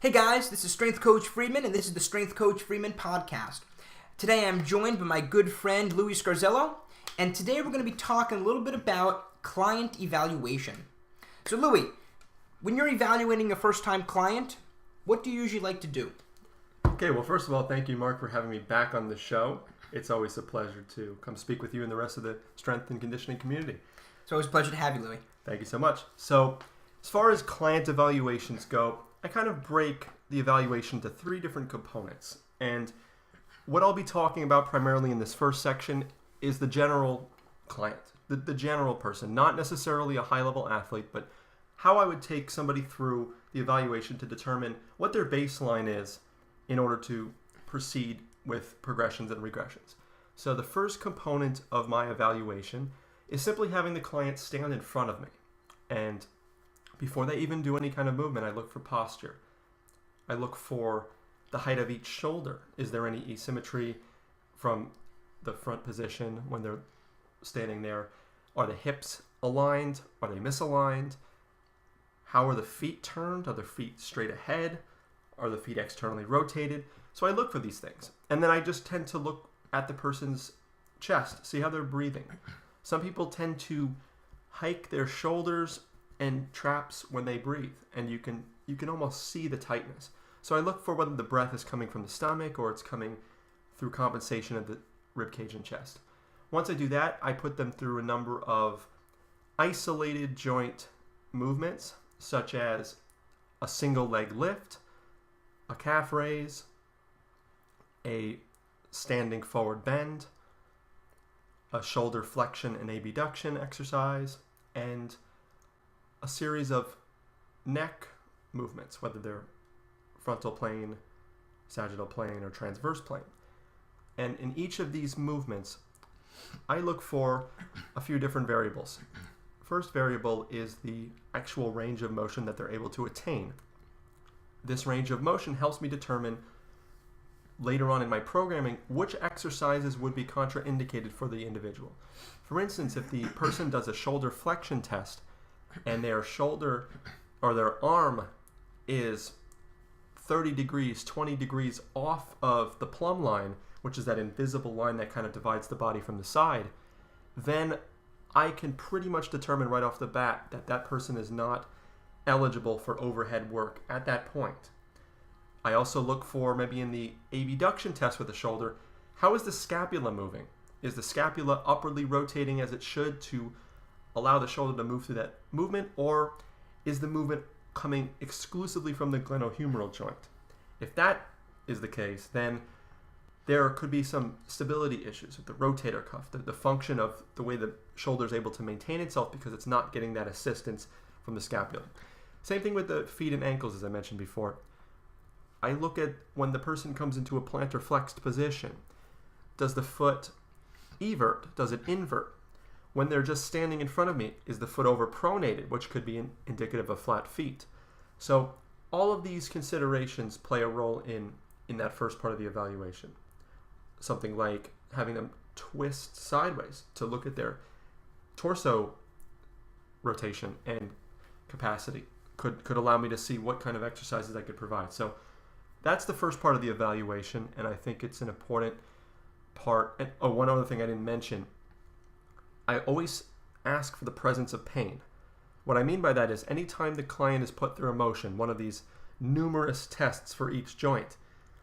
Hey guys, this is Strength Coach Friedman, and this is the Strength Coach Friedman podcast. Today I'm joined by my good friend Louie, and today we're going to be talking a little bit about client evaluation. So Louie, when you're evaluating a first-time client, what do you usually like to do? Okay, well, first of all, thank you, Mark, for having me back on the show. It's always a pleasure to come speak with you and the rest of the strength and conditioning community. It's always a pleasure to have you, Louie. Thank you so much. So, as far as client evaluations go, I kind of break the evaluation into three different components. And what I'll be talking about primarily in this first section is the general client, the general person, not necessarily a high-level athlete, but how I would take somebody through the evaluation to determine what their baseline is in order to proceed with progressions and regressions. So the first component of my evaluation is simply having the client stand in front of me. And before they even do any kind of movement, I look for posture. I look for the height of each shoulder. Is there any asymmetry from the front position when they're standing there? Are the hips aligned? Are they misaligned? How are the feet turned? Are the feet straight ahead? Are the feet externally rotated? So I look for these things. And then I just tend to look at the person's chest, see how they're breathing. Some people tend to hike their shoulders and traps when they breathe, and you can almost see the tightness. So I look for whether the breath is coming from the stomach or it's coming through compensation of the rib cage and chest. Once I do that, I put them through a number of isolated joint movements, such as a single leg lift, a calf raise, a standing forward bend, a shoulder flexion and abduction exercise, and a series of neck movements, whether they're frontal plane, sagittal plane, or transverse plane. And in each of these movements, I look for a few different variables. First variable is the actual range of motion that they're able to attain. This range of motion helps me determine later on in my programming which exercises would be contraindicated for the individual. For instance, if the person does a shoulder flexion test and their shoulder or their arm is 30 degrees, 20 degrees off of the plumb line, which is that invisible line that kind of divides the body from the side, then I can pretty much determine right off the bat that that person is not eligible for overhead work at that point. I also look for, maybe in the abduction test with the shoulder, how is the scapula moving? Is the scapula upwardly rotating as it should to allow the shoulder to move through that movement, or is the movement coming exclusively from the glenohumeral joint? If that is the case, then there could be some stability issues with the rotator cuff, the function of the way the shoulder is able to maintain itself because it's not getting that assistance from the scapula. Same thing with the feet and ankles, as I mentioned before. I look at when the person comes into a plantar flexed position. Does the foot evert? Does it invert? When they're just standing in front of me, is the foot overpronated, which could be indicative of flat feet? So all of these considerations play a role in that first part of the evaluation. Something like having them twist sideways to look at their torso rotation and capacity could allow me to see what kind of exercises I could provide. So that's the first part of the evaluation, and I think it's an important part. And one other thing I didn't mention, I always ask for the presence of pain. What I mean by that is anytime the client is put through a motion, one of these numerous tests for each joint,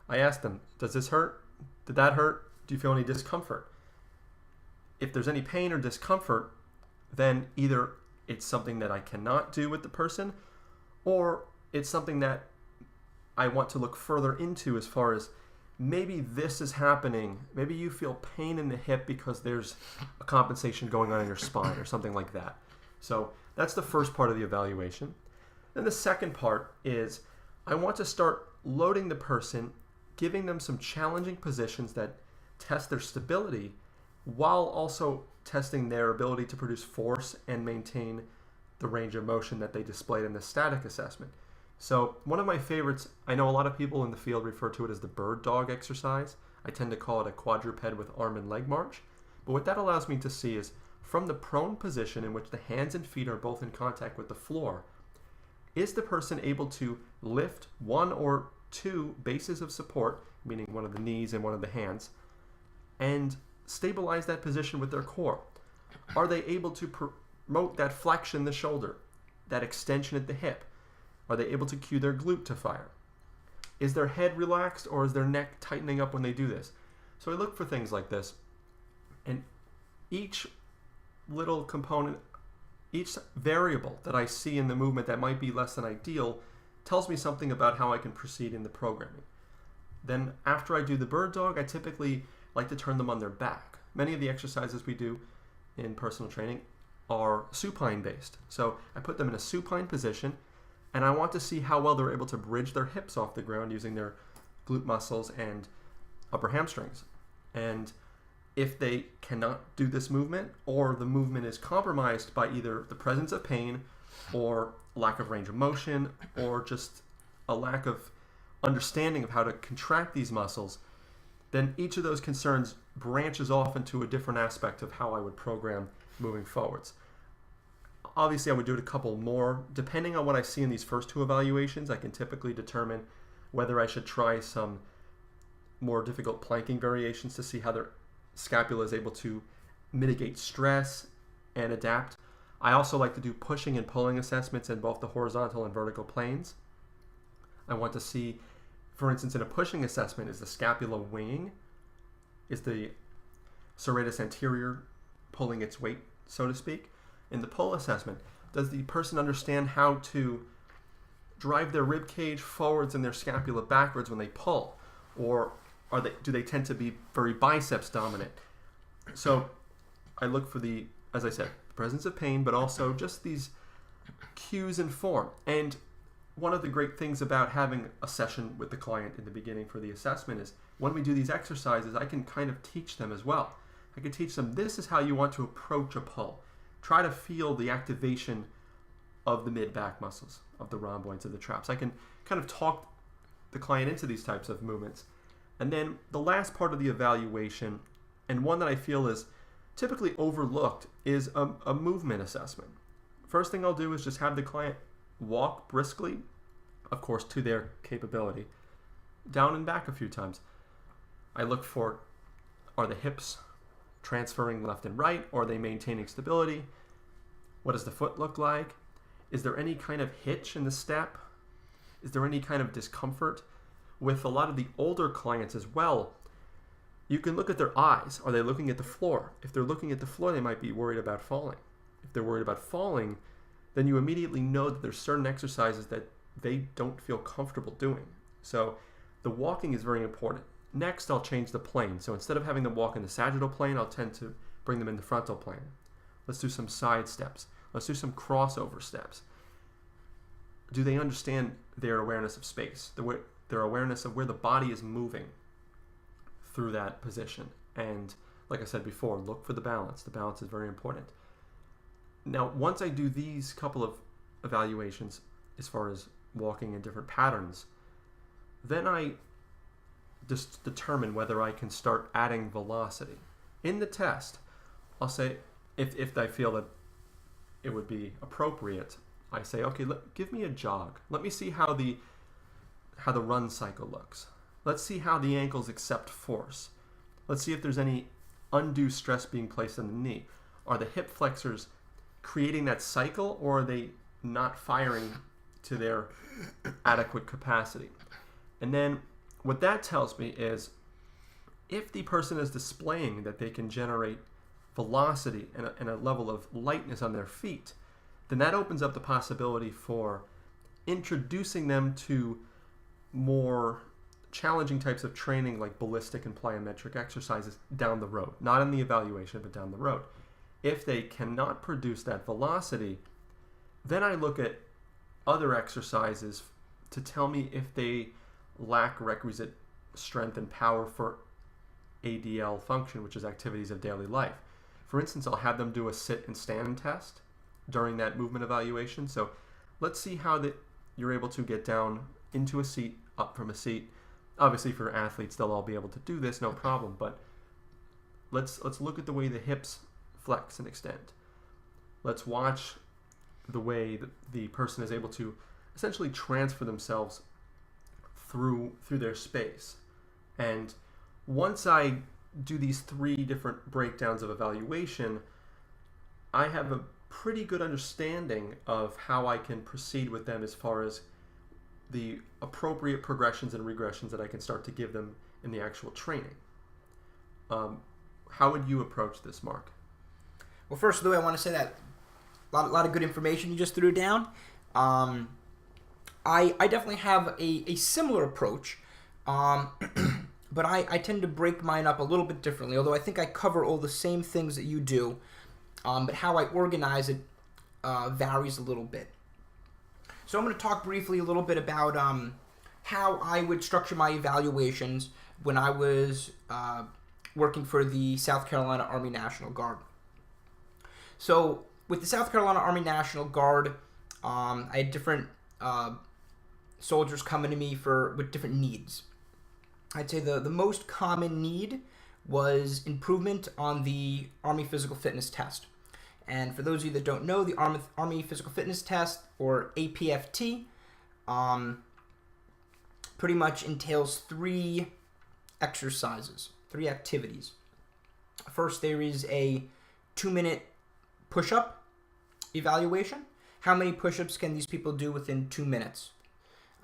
I ask them, does this hurt? Did that hurt? Do you feel any discomfort? If there's any pain or discomfort, then either it's something that I cannot do with the person, or it's something that I want to look further into as far as maybe this is happening. Maybe you feel pain in the hip because there's a compensation going on in your spine or something like that. So that's the first part of the evaluation. Then the second part is I want to start loading the person, giving them some challenging positions that test their stability while also testing their ability to produce force and maintain the range of motion that they displayed in the static assessment. So one of my favorites, I know a lot of people in the field refer to it as the bird dog exercise. I tend to call it a quadruped with arm and leg march. But what that allows me to see is from the prone position in which the hands and feet are both in contact with the floor, is the person able to lift one or two bases of support, meaning one of the knees and one of the hands, and stabilize that position with their core? Are they able to promote that flexion in the shoulder, that extension at the hip? Are they able to cue their glute to fire? Is their head relaxed, or is their neck tightening up when they do this? So I look for things like this. And each little component, each variable that I see in the movement that might be less than ideal tells me something about how I can proceed in the programming. Then after I do the bird dog, I typically like to turn them on their back. Many of the exercises we do in personal training are supine based. So I put them in a supine position, and I want to see how well they're able to bridge their hips off the ground using their glute muscles and upper hamstrings. And if they cannot do this movement, or the movement is compromised by either the presence of pain or lack of range of motion, or just a lack of understanding of how to contract these muscles, then each of those concerns branches off into a different aspect of how I would program moving forwards. Obviously, I would do it a couple more. Depending on what I see in these first two evaluations, I can typically determine whether I should try some more difficult planking variations to see how their scapula is able to mitigate stress and adapt. I also like to do pushing and pulling assessments in both the horizontal and vertical planes. I want to see, for instance, in a pushing assessment, is the scapula winging? Is the serratus anterior pulling its weight, so to speak? In the pull assessment, does the person understand how to drive their rib cage forwards and their scapula backwards when they pull? Or do they tend to be very biceps dominant? So I look for the, as I said, presence of pain, but also just these cues in form. And one of the great things about having a session with the client in the beginning for the assessment is when we do these exercises, I can kind of teach them as well. I can teach them, this is how you want to approach a pull. Try to feel the activation of the mid-back muscles, of the rhomboids, of the traps. I can kind of talk the client into these types of movements. And then the last part of the evaluation, and one that I feel is typically overlooked, is a movement assessment. First thing I'll do is just have the client walk briskly, of course to their capability, down and back a few times. I look for, are the hips transferring left and right, or are they maintaining stability? What does the foot look like? Is there any kind of hitch in the step? Is there any kind of discomfort? With a lot of the older clients as well, you can look at their eyes. Are they looking at the floor? If they're looking at the floor, they might be worried about falling. If they're worried about falling, then you immediately know that there's certain exercises that they don't feel comfortable doing. So the walking is very important. Next, I'll change the plane. So instead of having them walk in the sagittal plane, I'll tend to bring them in the frontal plane. Let's do some side steps. Let's do some crossover steps. Do they understand their awareness of space, their awareness of where the body is moving through that position? And like I said before, look for the balance. The balance is very important. Now, once I do these couple of evaluations as far as walking in different patterns, then I just determine whether I can start adding velocity. In the test, I'll say, if I feel that it would be appropriate, I say, okay, give me a jog. Let me see how the run cycle looks. Let's see how the ankles accept force. Let's see if there's any undue stress being placed on the knee. Are the hip flexors creating that cycle, or are they not firing to their adequate capacity? And then what that tells me is, if the person is displaying that they can generate velocity and a level of lightness on their feet, then that opens up the possibility for introducing them to more challenging types of training like ballistic and plyometric exercises down the road. Not in the evaluation, but down the road. If they cannot produce that velocity, then I look at other exercises to tell me if they lack requisite strength and power for ADL function, which is activities of daily life. For instance, I'll have them do a sit and stand test during that movement evaluation. So let's see how you're able to get down into a seat, up from a seat. Obviously for athletes, they'll all be able to do this, no problem, but let's look at the way the hips flex and extend. Let's watch the way that the person is able to essentially transfer themselves through their space. And once I do these 3 different breakdowns of evaluation, I have a pretty good understanding of how I can proceed with them as far as the appropriate progressions and regressions that I can start to give them in the actual training. How would you approach this, Mark? Well, first, Louie, I want to say that a lot of good information you just threw down. I definitely have a similar approach, but I tend to break mine up a little bit differently, although I think I cover all the same things that you do, but how I organize it varies a little bit. So I'm going to talk briefly a little bit about how I would structure my evaluations when I was working for the South Carolina Army National Guard. So with the South Carolina Army National Guard, I had different soldiers coming to me with different needs. I'd say the most common need was improvement on the Army Physical Fitness Test. And for those of you that don't know, the Army Physical Fitness Test, or APFT, pretty much entails 3 exercises, 3 activities. First, there is a 2-minute push-up evaluation. How many push-ups can these people do within 2 minutes?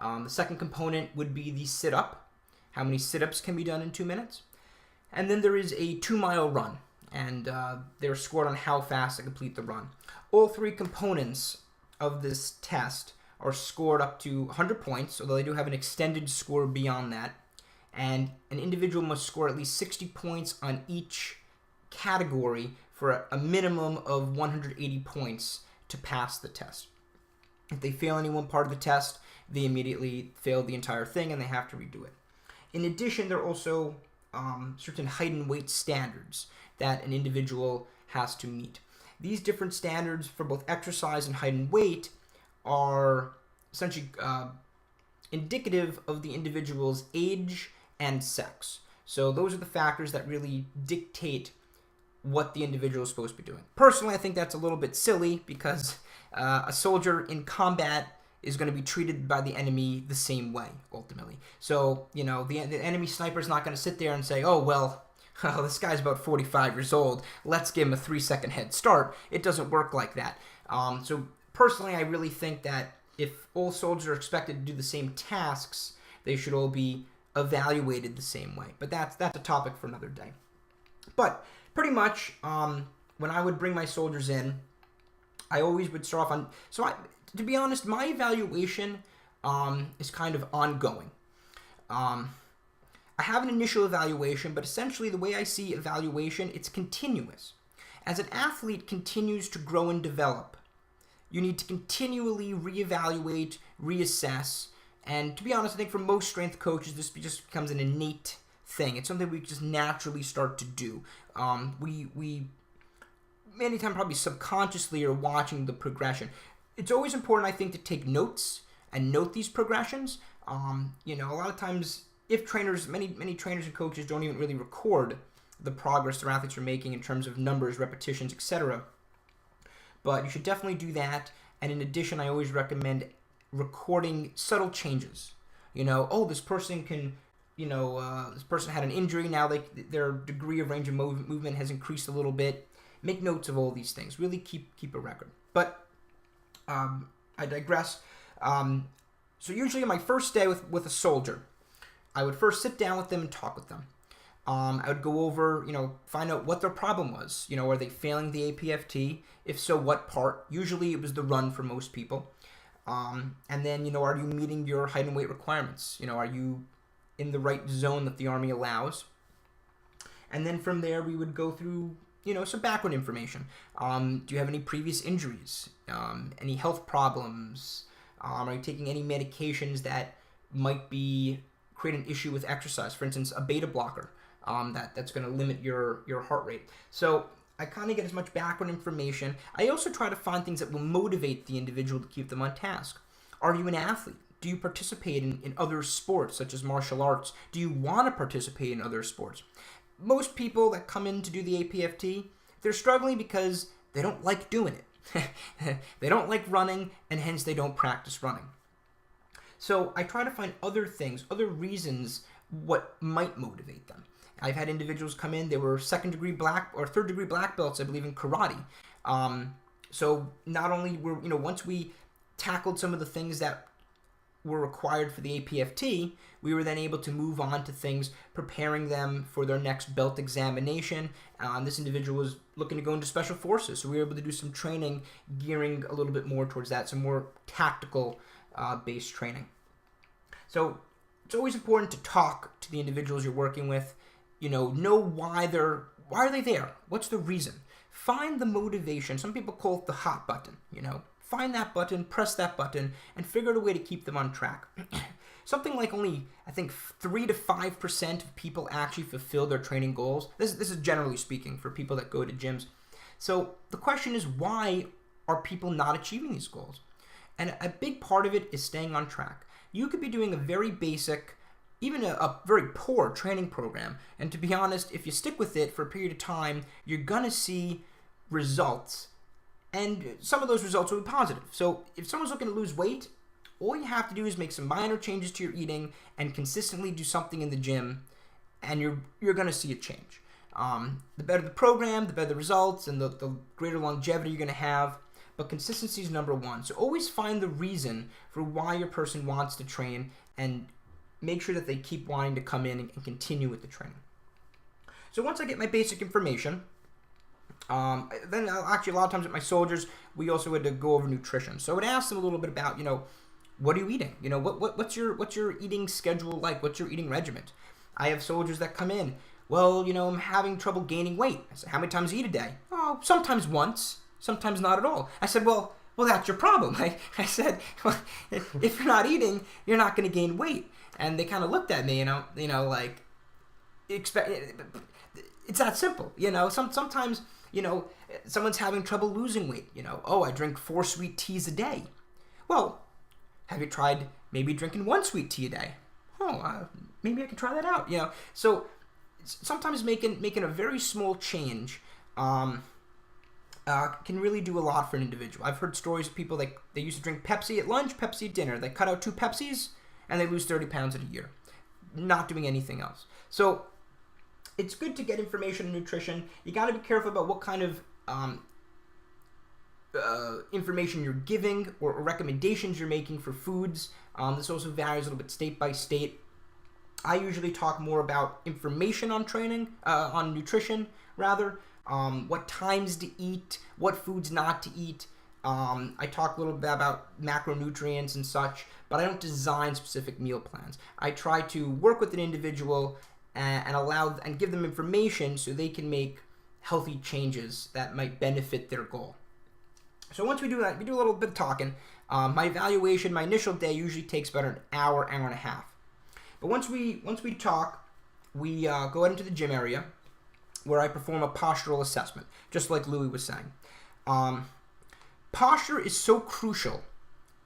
The second component would be the sit-up. How many sit-ups can be done in 2 minutes? And then there is a 2-mile run, and they're scored on how fast to complete the run. All 3 components of this test are scored up to 100 points, although they do have an extended score beyond that. And an individual must score at least 60 points on each category for a minimum of 180 points to pass the test. If they fail any one part of the test, they immediately fail the entire thing and they have to redo it. In addition, there are also certain height and weight standards that an individual has to meet. These different standards for both exercise and height and weight are essentially indicative of the individual's age and sex. So those are the factors that really dictate what the individual is supposed to be doing. Personally, I think that's a little bit silly because a soldier in combat is going to be treated by the enemy the same way, ultimately. So, the enemy sniper is not going to sit there and say, oh, well, this guy's about 45 years old. Let's give him a 3-second head start. It doesn't work like that. So personally, I really think that if all soldiers are expected to do the same tasks, they should all be evaluated the same way. But that's a topic for another day. But pretty much, when I would bring my soldiers in, I always would start off on... to be honest, my evaluation is kind of ongoing. I have an initial evaluation, but essentially the way I see evaluation, it's continuous. As an athlete continues to grow and develop, you need to continually reevaluate, reassess, and to be honest, I think for most strength coaches, this just becomes an innate thing. It's something we just naturally start to do. We many times probably subconsciously are watching the progression. It's always important, I think, to take notes and note these progressions. A lot of times, if trainers, many trainers and coaches don't even really record the progress their athletes are making in terms of numbers, repetitions, etc. But you should definitely do that. And in addition, I always recommend recording subtle changes. This person this person had an injury. Now their degree of range of movement has increased a little bit. Make notes of all these things. Really keep a record. But I digress. So usually on my first day with a soldier, I would first sit down with them and talk with them. I would go over, find out what their problem was. Are they failing the APFT? If so, what part? Usually it was the run for most people. And then, are you meeting your height and weight requirements? Are you in the right zone that the Army allows? And then from there, we would go through, some background information. Do you have any previous injuries? Any health problems? Are you taking any medications that might create an issue with exercise? For instance, a beta blocker that's going to limit your heart rate. So I kind of get as much background information. I also try to find things that will motivate the individual to keep them on task. Are you an athlete? Do you participate in other sports, such as martial arts? Do you want to participate in other sports? Most people that come in to do the APFT, they're struggling because they don't like doing it. They don't like running, and hence they don't practice running. So I try to find other things, other reasons what might motivate them. I've had individuals come in, they were second degree black or third degree black belts, I believe, in karate. So not only were, once we tackled some of the things that were required for the APFT, we were then able to move on to things preparing them for their next belt examination. This individual was looking to go into special forces, so we were able to do some training gearing a little bit more towards that, some more tactical based training. So it's always important to talk to the individuals you're working with, know why are they there? What's the reason? Find the motivation. Some people call it the hot button, Find that button, press that button, and figure out a way to keep them on track. Something like only, I think, 3 to 5% of people actually fulfill their training goals. This is generally speaking for people that go to gyms. So the question is, why are people not achieving these goals? And a big part of it is staying on track. You could be doing a very basic, even a very poor training program, and to be honest, if you stick with it for a period of time, you're going to see results. And some of those results will be positive. So if someone's looking to lose weight, all you have to do is make some minor changes to your eating and consistently do something in the gym, and you're going to see a change. The better the program, the better the results, and the greater longevity you're going to have. But consistency is number one. So always find the reason for why your person wants to train and make sure that they keep wanting to come in and continue with the training. So once I get my basic information, then actually a lot of times with my soldiers, we also had to go over nutrition. So I would ask them a little bit about, what are you eating? What's your eating schedule like? What's your eating regimen? I have soldiers that come in. Well, I'm having trouble gaining weight. I said, how many times do you eat a day? Oh, sometimes once, sometimes not at all. I said, well, that's your problem. I said, well, if you're not eating, you're not going to gain weight. And they kind of looked at me, like, it's that simple. Sometimes, someone's having trouble losing weight. I drink 4 sweet teas a day. Well, have you tried maybe drinking 1 sweet tea a day? Maybe I can try that out. So sometimes making a very small change can really do a lot for an individual. I've heard stories of people like they used to drink Pepsi at lunch, Pepsi at dinner. They cut out 2 Pepsis and they lose 30 pounds in a year, not doing anything else. So it's good to get information on nutrition. You got to be careful about what kind of information you're giving or recommendations you're making for foods. This also varies a little bit state by state. I usually talk more about information on training, on nutrition rather, what times to eat, what foods not to eat. I talk a little bit about macronutrients and such, but I don't design specific meal plans. I try to work with an individual and give them information so they can make healthy changes that might benefit their goal. So once we do that, we do a little bit of talking. My evaluation, my initial day usually takes about an hour and a half. But once we talk, we go out into the gym area where I perform a postural assessment, just like Louie was saying. Posture is so crucial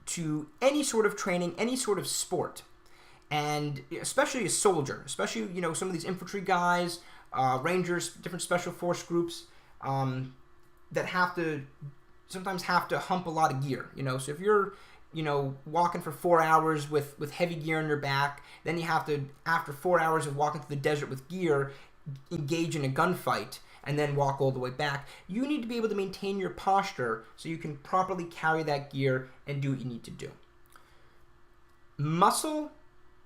to any sort of training, any sort of sport, and especially a soldier, especially some of these infantry guys, rangers, different special force groups that sometimes have to hump a lot of gear. So if you're walking for 4 hours with heavy gear on your back, then you have to, after 4 hours of walking through the desert with gear, engage in a gunfight and then walk all the way back. You need to be able to maintain your posture so you can properly carry that gear and do what you need to do. Muscle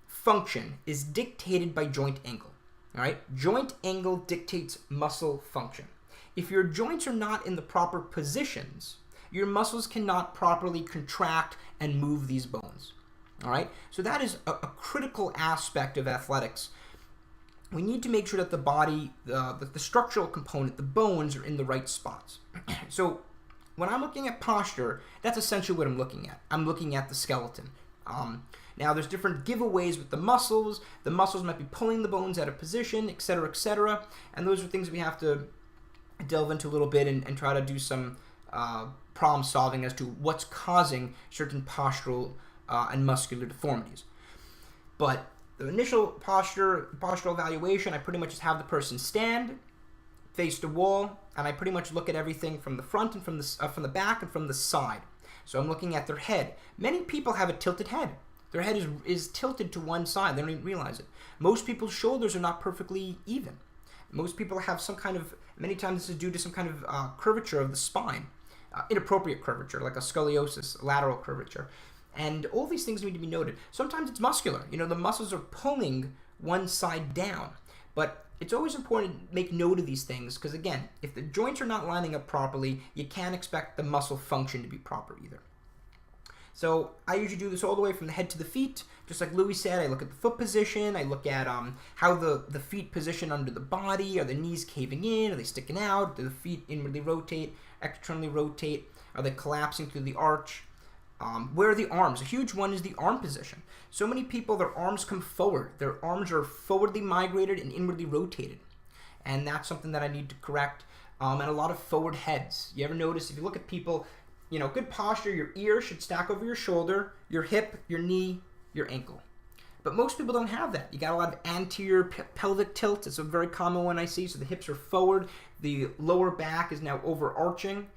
function is dictated by joint angle. All right? Joint angle dictates muscle function. If your joints are not in the proper positions, your muscles cannot properly contract and move these bones. All right? So that is a critical aspect of athletics. We need to make sure that the body, the structural component, the bones are in the right spots. So when I'm looking at posture, that's essentially what I'm looking at. I'm looking at the skeleton. Now, there's different giveaways with the muscles. The muscles might be pulling the bones out of position, etc., etc. And those are things we have to delve into a little bit and try to do some problem solving as to what's causing certain postural and muscular deformities. But the initial postural evaluation, I pretty much just have the person stand, face the wall, and I pretty much look at everything from the front and from the back and from the side. So I'm looking at their head. Many people have a tilted head. Their head is tilted to one side. They don't even realize it. Most people's shoulders are not perfectly even. Most people have some kind of, many times this is due to some kind of curvature of the spine, inappropriate curvature, like a scoliosis, lateral curvature. And all these things need to be noted. Sometimes it's muscular. The muscles are pulling one side down. But it's always important to make note of these things because, again, if the joints are not lining up properly, you can't expect the muscle function to be proper either. So I usually do this all the way from the head to the feet. Just like Louie said, I look at the foot position. I look at how the feet position under the body. Are the knees caving in? Are they sticking out? Do the feet inwardly rotate, externally rotate? Are they collapsing through the arch? Where are the arms? A huge one is the arm position. So many people, their arms come forward. Their arms are forwardly migrated and inwardly rotated. And that's something that I need to correct. And a lot of forward heads. You ever notice, if you look at people, good posture, your ear should stack over your shoulder, your hip, your knee, your ankle. But most people don't have that. You got a lot of anterior pelvic tilt. It's a very common one I see. So the hips are forward. The lower back is now overarching.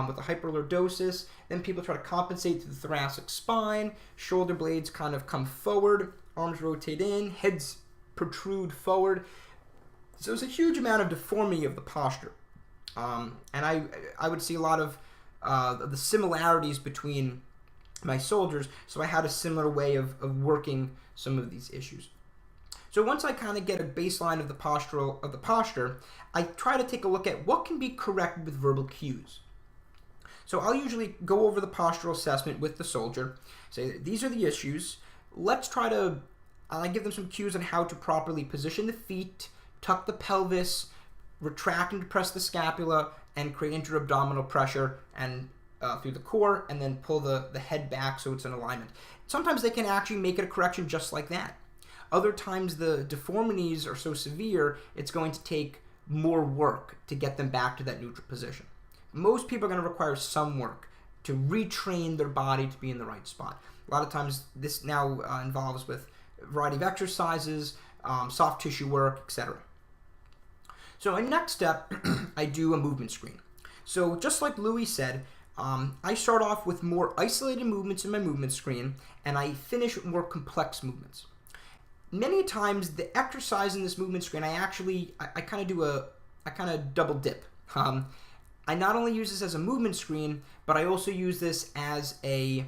With a hyperlordosis. Then people try to compensate through the thoracic spine. Shoulder blades kind of come forward. Arms rotate in. Heads protrude forward. So there's a huge amount of deformity of the posture. And I would see a lot of the similarities between my soldiers. So I had a similar way of working some of these issues. So once I kind of get a baseline of the posture, I try to take a look at what can be corrected with verbal cues. So I'll usually go over the postural assessment with the soldier, say these are the issues. Let's try to, I give them some cues on how to properly position the feet, tuck the pelvis, retract and depress the scapula, and create intra-abdominal pressure and through the core, and then pull the head back so it's in alignment. Sometimes they can actually make it a correction just like that. Other times the deformities are so severe, it's going to take more work to get them back to that neutral position. Most people are going to require some work to retrain their body to be in the right spot. A lot of times this now involves with a variety of exercises, soft tissue work, etc. So my next step, I do a movement screen. So just like Louie said, I start off with more isolated movements in my movement screen, and I finish with more complex movements. Many times the exercise in this movement screen, I kind of double dip. I not only use this as a movement screen, but I also use this as a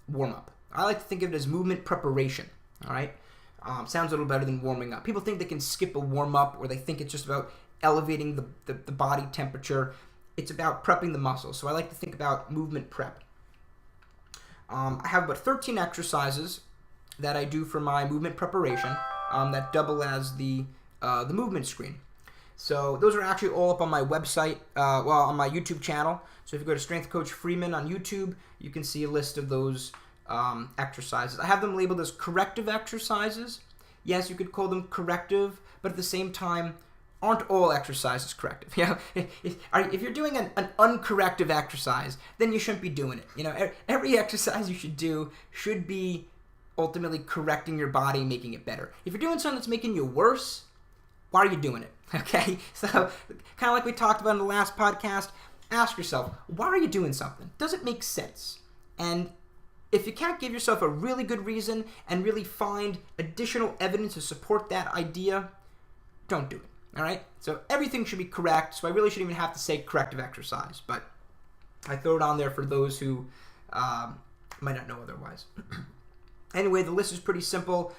warm-up. I like to think of it as movement preparation, all right? Sounds a little better than warming up. People think they can skip a warm-up, or they think it's just about elevating the body temperature. It's about prepping the muscles, so I like to think about movement prep. I have about 13 exercises that I do for my movement preparation that double as the movement screen. So those are actually all up on my website, on my YouTube channel. So if you go to Strength Coach Friedman on YouTube, you can see a list of those exercises. I have them labeled as corrective exercises. Yes, you could call them corrective, but at the same time, aren't all exercises corrective? If you're doing an uncorrective exercise, then you shouldn't be doing it. Every exercise you should do should be ultimately correcting your body, making it better. If you're doing something that's making you worse, why are you doing it? Okay, so kind of like we talked about in the last podcast, ask yourself, why are you doing something? Does it make sense? And if you can't give yourself a really good reason and really find additional evidence to support that idea, don't do it, all right? So everything should be correct, so I really shouldn't even have to say corrective exercise, but I throw it on there for those who might not know otherwise. Anyway, the list is pretty simple.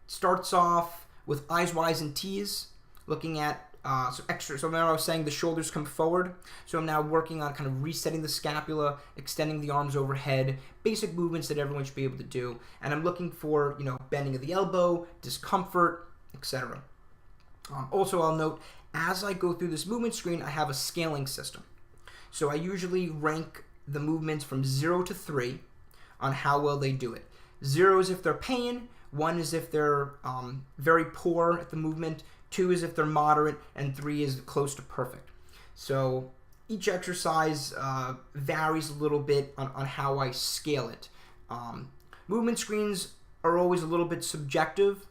Starts off with eyes, Y's, and T's, looking at So remember I was saying the shoulders come forward. So I'm now working on kind of resetting the scapula, extending the arms overhead, basic movements that everyone should be able to do. And I'm looking for, bending of the elbow, discomfort, etc. Also, I'll note, as I go through this movement screen, I have a scaling system. So I usually rank the movements from 0 to 3 on how well they do it. 0 is if they're pain, 1 is if they're very poor at the movement, 2 is if they're moderate, and 3 is close to perfect. So each exercise varies a little bit on how I scale it. Movement screens are always a little bit subjective,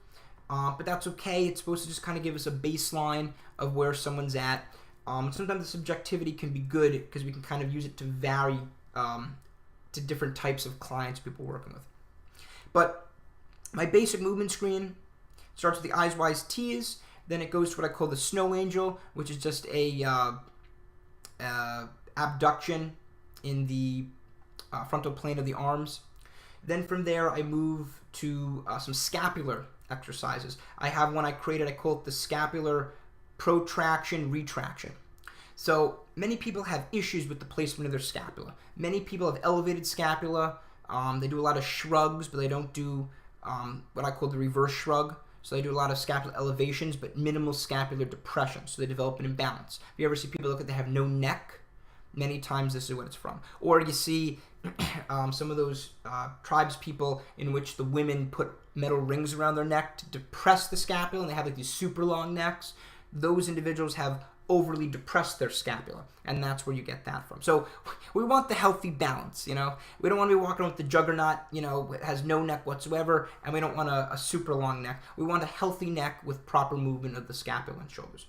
but that's okay. It's supposed to just kind of give us a baseline of where someone's at. Sometimes the subjectivity can be good because we can kind of use it to vary to different types of clients people working with. But my basic movement screen starts with the eyes, wise, T's. Then it goes to what I call the snow angel, which is just a abduction in the frontal plane of the arms. Then from there, I move to some scapular exercises. I have one I created. I call it the scapular protraction retraction. So many people have issues with the placement of their scapula. Many people have elevated scapula. They do a lot of shrugs, but they don't do what I call the reverse shrug. So they do a lot of scapular elevations, but minimal scapular depression. So they develop an imbalance. If you ever see people look at they have no neck, many times this is what it's from. Or you see some of those tribes people in which the women put metal rings around their neck to depress the scapula, and they have like these super long necks. Those individuals have overly depressed their scapula, and that's where you get that from. So we want the healthy balance, you know. We don't want to be walking with the juggernaut, you know, it has no neck whatsoever, and we don't want a super long neck. We want a healthy neck with proper movement of the scapula and shoulders.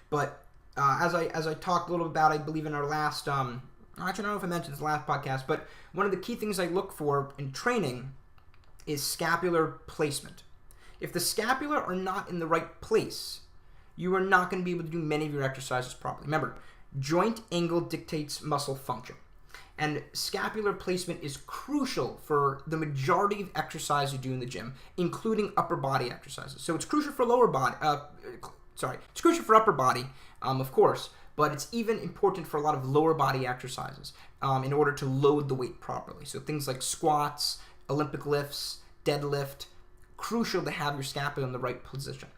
But as I talked a little about, I believe in our last, actually I don't know if I mentioned this last podcast, but one of the key things I look for in training is scapular placement. If the scapula are not in the right place, you are not going to be able to do many of your exercises properly. Remember, joint angle dictates muscle function. And scapular placement is crucial for the majority of exercise you do in the gym, including upper body exercises. So it's crucial for it's crucial for upper body, of course, but it's even important for a lot of lower body exercises in order to load the weight properly. So things like squats, Olympic lifts, deadlift, crucial to have your scapula in the right position.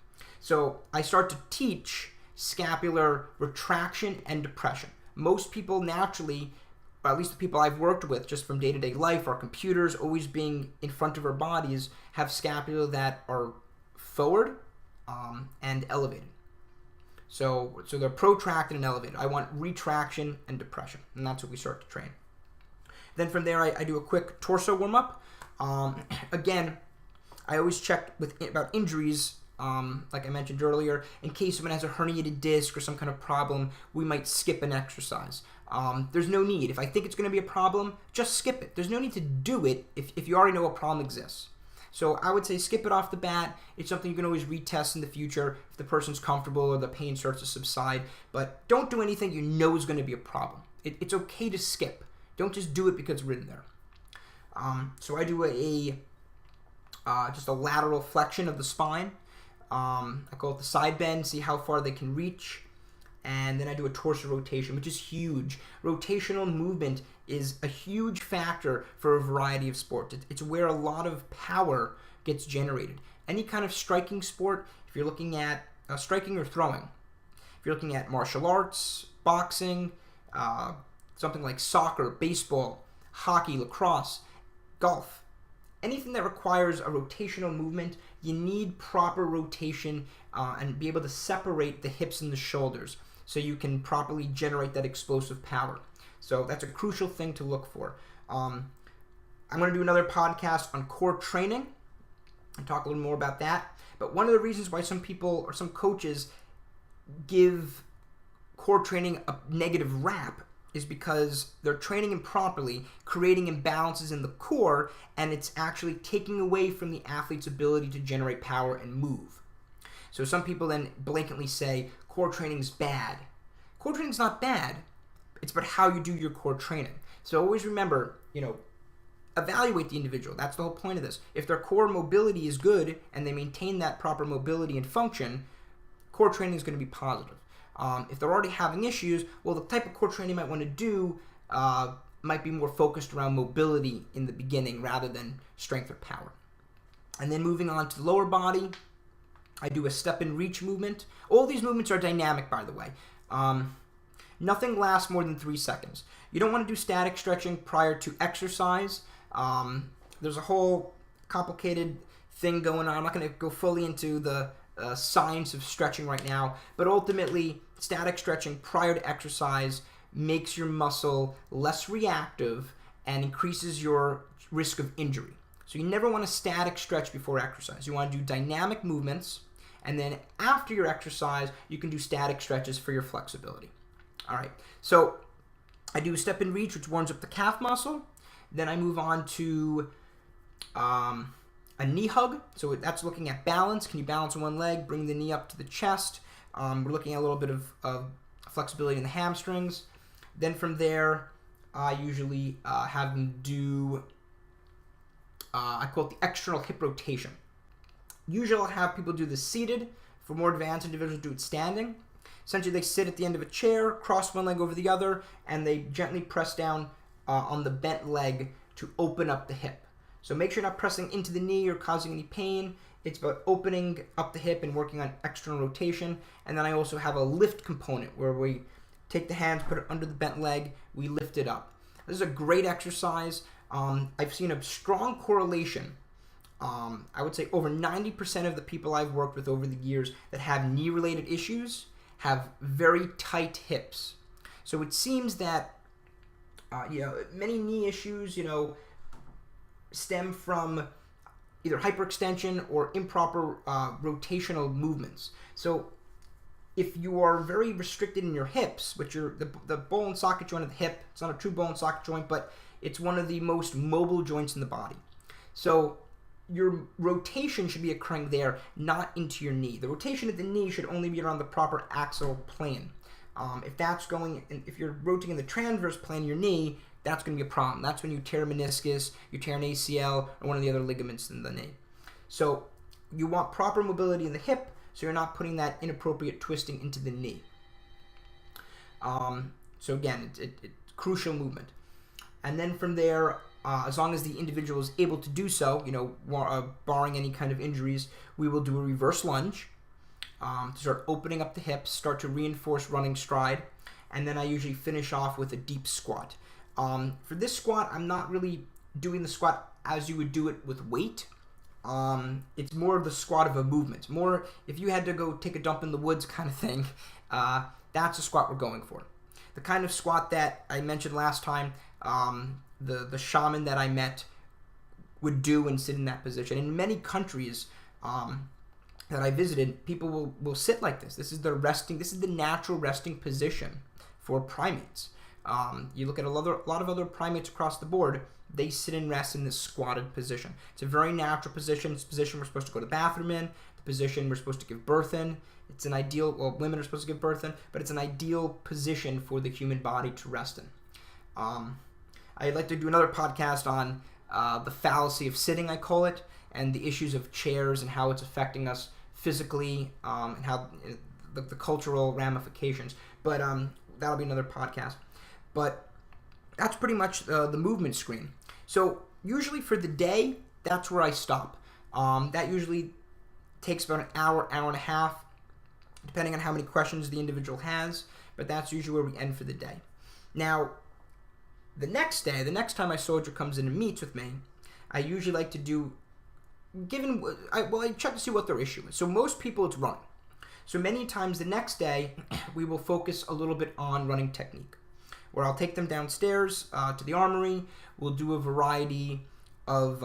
So I start to teach scapular retraction and depression. Most people naturally, or at least the people I've worked with just from day-to-day life, our computers always being in front of our bodies, have scapula that are forward and elevated. So they're protracted and elevated. I want retraction and depression, and that's what we start to train. Then from there, I do a quick torso warm-up. Again, I always check about injuries. Like I mentioned earlier, in case someone has a herniated disc or some kind of problem, we might skip an exercise. There's no need. If I think it's going to be a problem, just skip it. There's no need to do it if you already know a problem exists. So I would say skip it off the bat. It's something you can always retest in the future if the person's comfortable or the pain starts to subside. But don't do anything you know is going to be a problem. It's okay to skip. Don't just do it because it's written there. So I do just a lateral flexion of the spine. I call it the side bend, see how far they can reach. And then I do a torso rotation, which is huge. Rotational movement is a huge factor for a variety of sports. It's where a lot of power gets generated. Any kind of striking sport, if you're looking at striking or throwing, if you're looking at martial arts, boxing, something like soccer, baseball, hockey, lacrosse, golf, anything that requires a rotational movement, you need proper rotation and be able to separate the hips and the shoulders so you can properly generate that explosive power. So that's a crucial thing to look for. I'm going to do another podcast on core training and talk a little more about that. But one of the reasons why some people or some coaches give core training a negative rap is because they're training improperly, creating imbalances in the core, and it's actually taking away from the athlete's ability to generate power and move. So some people then blatantly say, core training's bad. Core training's not bad. It's about how you do your core training. So always remember, evaluate the individual. That's the whole point of this. If their core mobility is good and they maintain that proper mobility and function, core training is going to be positive. If they're already having issues, well, the type of core training you might want to do might be more focused around mobility in the beginning rather than strength or power. And then moving on to the lower body, I do a step and reach movement. All these movements are dynamic, by the way. Nothing lasts more than 3 seconds. You don't want to do static stretching prior to exercise. There's a whole complicated thing going on. I'm not going to go fully into the science of stretching right now, but ultimately, static stretching prior to exercise makes your muscle less reactive and increases your risk of injury. So you never want to static stretch before exercise. You want to do dynamic movements, and then after your exercise, you can do static stretches for your flexibility. All right, so I do a step and reach, which warms up the calf muscle. Then I move on to a knee hug. So that's looking at balance. Can you balance on one leg? Bring the knee up to the chest. We're looking at a little bit of flexibility in the hamstrings. Then from there, I usually have them do, I call it the external hip rotation. Usually I'll have people do this seated. For more advanced individuals, do it standing. Essentially, they sit at the end of a chair, cross one leg over the other, and they gently press down on the bent leg to open up the hip. So make sure you're not pressing into the knee or causing any pain. It's about opening up the hip and working on external rotation. And then I also have a lift component where we take the hands, put it under the bent leg, we lift it up. This is a great exercise. I've seen a strong correlation. I would say over 90% of the people I've worked with over the years that have knee-related issues have very tight hips. So it seems that many knee issues, stem from either hyperextension or improper rotational movements. So if you are very restricted in your hips, which are the ball and socket joint of the hip, it's not a true ball and socket joint, but it's one of the most mobile joints in the body. So your rotation should be occurring there, not into your knee. The rotation of the knee should only be around the proper axial plane. If you're rotating the transverse plane of your knee, that's going to be a problem. That's when you tear a meniscus, you tear an ACL, or one of the other ligaments in the knee. So you want proper mobility in the hip, so you're not putting that inappropriate twisting into the knee. So again, it's crucial movement. And then from there, as long as the individual is able to do so, barring any kind of injuries, we will do a reverse lunge to start opening up the hips, start to reinforce running stride, and then I usually finish off with a deep squat. For this squat, I'm not really doing the squat as you would do it with weight. It's more of the squat of a movement. More if you had to go take a dump in the woods kind of thing, that's the squat we're going for. The kind of squat that I mentioned last time, the shaman that I met would do and sit in that position. In many countries that I visited, people will sit like this. This is the natural resting position for primates. You look at a lot of other primates across the board, they sit and rest in this squatted position. It's a very natural position. It's a position we're supposed to go to the bathroom in, the position we're supposed to give birth in. It's an ideal, women are supposed to give birth in, but it's an ideal position for the human body to rest in. I'd like to do another podcast on the fallacy of sitting, I call it, and the issues of chairs and how it's affecting us physically, and how the cultural ramifications. But that'll be another podcast. But that's pretty much the movement screen. So usually for the day, that's where I stop. That usually takes about an hour and a half, depending on how many questions the individual has. But that's usually where we end for the day. Now, the next time my soldier comes in and meets with me, I usually like to do, I check to see what their issue is. So most people, it's running. So many times the next day, we will focus a little bit on running technique, where I'll take them downstairs to the armory. We'll do a variety of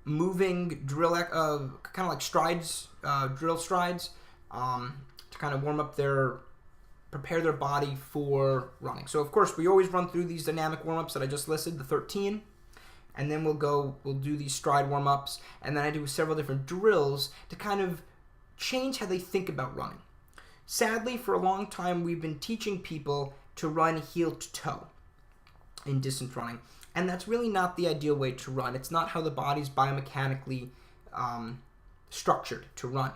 moving drill, kind of like strides, drill strides, to kind of warm up prepare their body for running. So of course we always run through these dynamic warm-ups that I just listed, the 13, and then we'll do these stride warm-ups, and then I do several different drills to kind of change how they think about running. Sadly, for a long time, we've been teaching people to run heel to toe in distance running, and that's really not the ideal way to run. It's not how the body's biomechanically structured to run.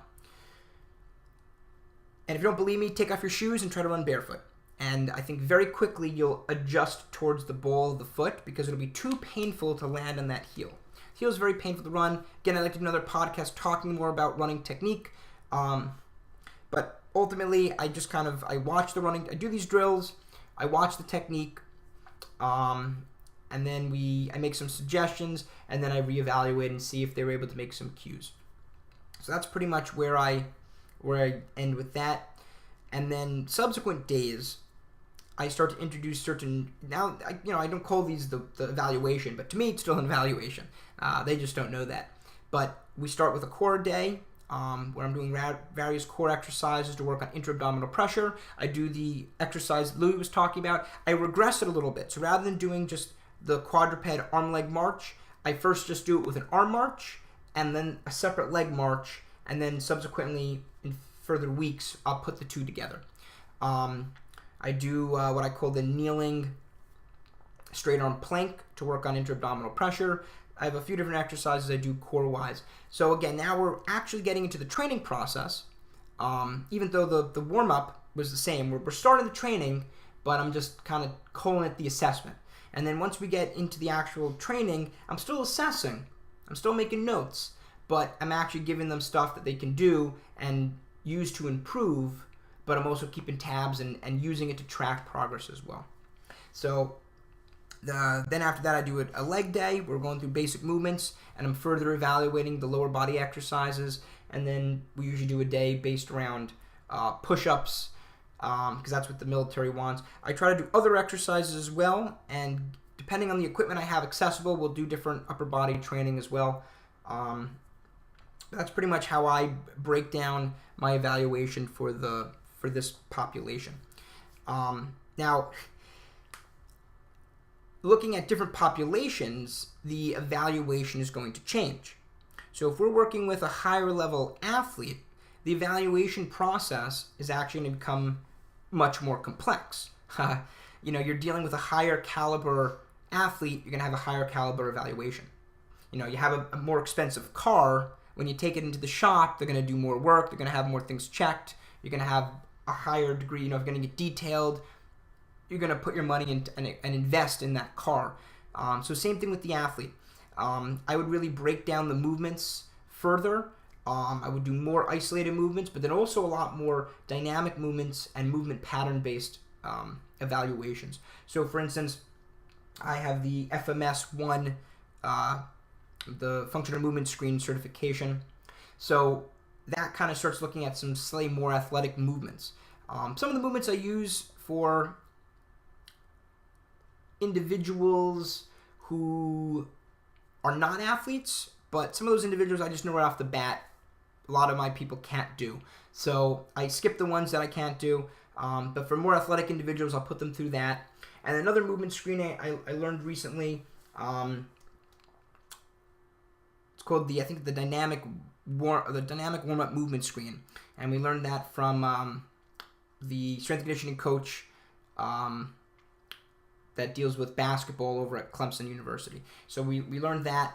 And if you don't believe me, take off your shoes and try to run barefoot. And I think very quickly you'll adjust towards the ball of the foot because it'll be too painful to land on that heel. Heel is very painful to run. Again, I'd like to do another podcast talking more about running technique. But ultimately, I watch the running. I do these drills. I watch the technique. And then I make some suggestions. And then I reevaluate and see if they were able to make some cues. So that's pretty much where I end with that. And then subsequent days, I start to introduce certain, now, I don't call these the evaluation, but to me it's still an evaluation. They just don't know that. But we start with a core day, where I'm doing various core exercises to work on intra-abdominal pressure. I do the exercise Louie was talking about. I regress it a little bit. So rather than doing just the quadruped arm leg march, I first just do it with an arm march and then a separate leg march, and then subsequently in further weeks I'll put the two together. I do what I call the kneeling straight arm plank to work on intra-abdominal pressure. I have a few different exercises I do core-wise. So again, now we're actually getting into the training process. Even though the warm-up was the same, we're starting the training, but I'm just kind of calling it the assessment. And then once we get into the actual training, I'm still assessing. I'm still making notes, but I'm actually giving them stuff that they can do and use to improve, but I'm also keeping tabs and using it to track progress as well. So then after that, I do a leg day. We're going through basic movements, and I'm further evaluating the lower body exercises. And then we usually do a day based around push-ups, because that's what the military wants. I try to do other exercises as well, and depending on the equipment I have accessible, we'll do different upper body training as well. That's pretty much how I break down my evaluation for this population. Now, looking at different populations, the evaluation is going to change. So if we're working with a higher level athlete, the evaluation process is actually going to become much more complex. You're dealing with a higher caliber athlete, you're going to have a higher caliber evaluation. You have a more expensive car. When you take it into the shop, they're going to do more work, they're going to have more things checked, you're going to have a higher degree, you're going to get detailed, you're going to put your money in and invest in that car. So same thing with the athlete. I would really break down the movements further. I would do more isolated movements, but then also a lot more dynamic movements and movement pattern-based evaluations. So, for instance, I have the FMS1, the Functional Movement Screen certification. So that kind of starts looking at some slightly more athletic movements. Some of the movements I use for individuals who are not athletes, but some of those individuals I just know right off the bat a lot of my people can't do. So I skip the ones that I can't do, but for more athletic individuals, I'll put them through that. And another movement screen I learned recently, it's called the dynamic warm-up movement screen, and we learned that from the strength and conditioning coach that deals with basketball over at Clemson University. So we learned that.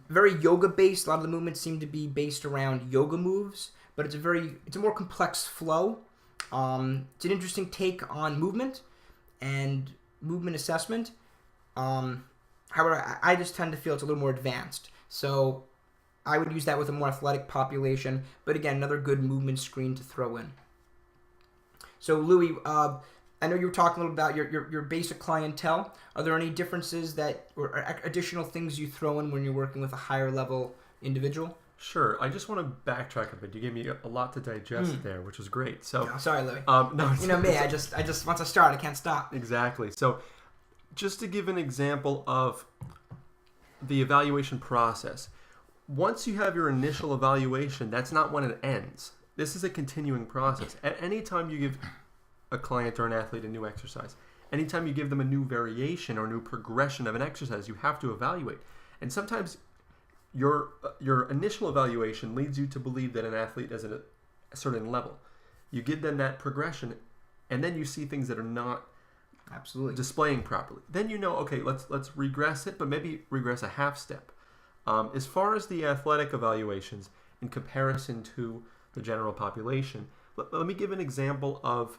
Very yoga-based. A lot of the movements seem to be based around yoga moves, but it's a more complex flow. It's an interesting take on movement and movement assessment. However, I just tend to feel it's a little more advanced. So I would use that with a more athletic population, but again, another good movement screen to throw in. So Louie, I know you were talking a little about your basic clientele. Are there any differences or additional things you throw in when you're working with a higher level individual? Sure. I just want to backtrack a bit. You gave me a lot to digest there, which was great. So sorry, Louie. No, you know me. I just once I start, I can't stop. Exactly. So, just to give an example of the evaluation process, once you have your initial evaluation, that's not when it ends. This is a continuing process. At any time you give a client or an athlete a new exercise, anytime you give them a new variation or new progression of an exercise, you have to evaluate. And sometimes your initial evaluation leads you to believe that an athlete is at a certain level. You give them that progression, and then you see things that are not absolutely displaying properly. Then you know, okay, let's regress it, but maybe regress a half step. As far as the athletic evaluations in comparison to the general population, let me give an example of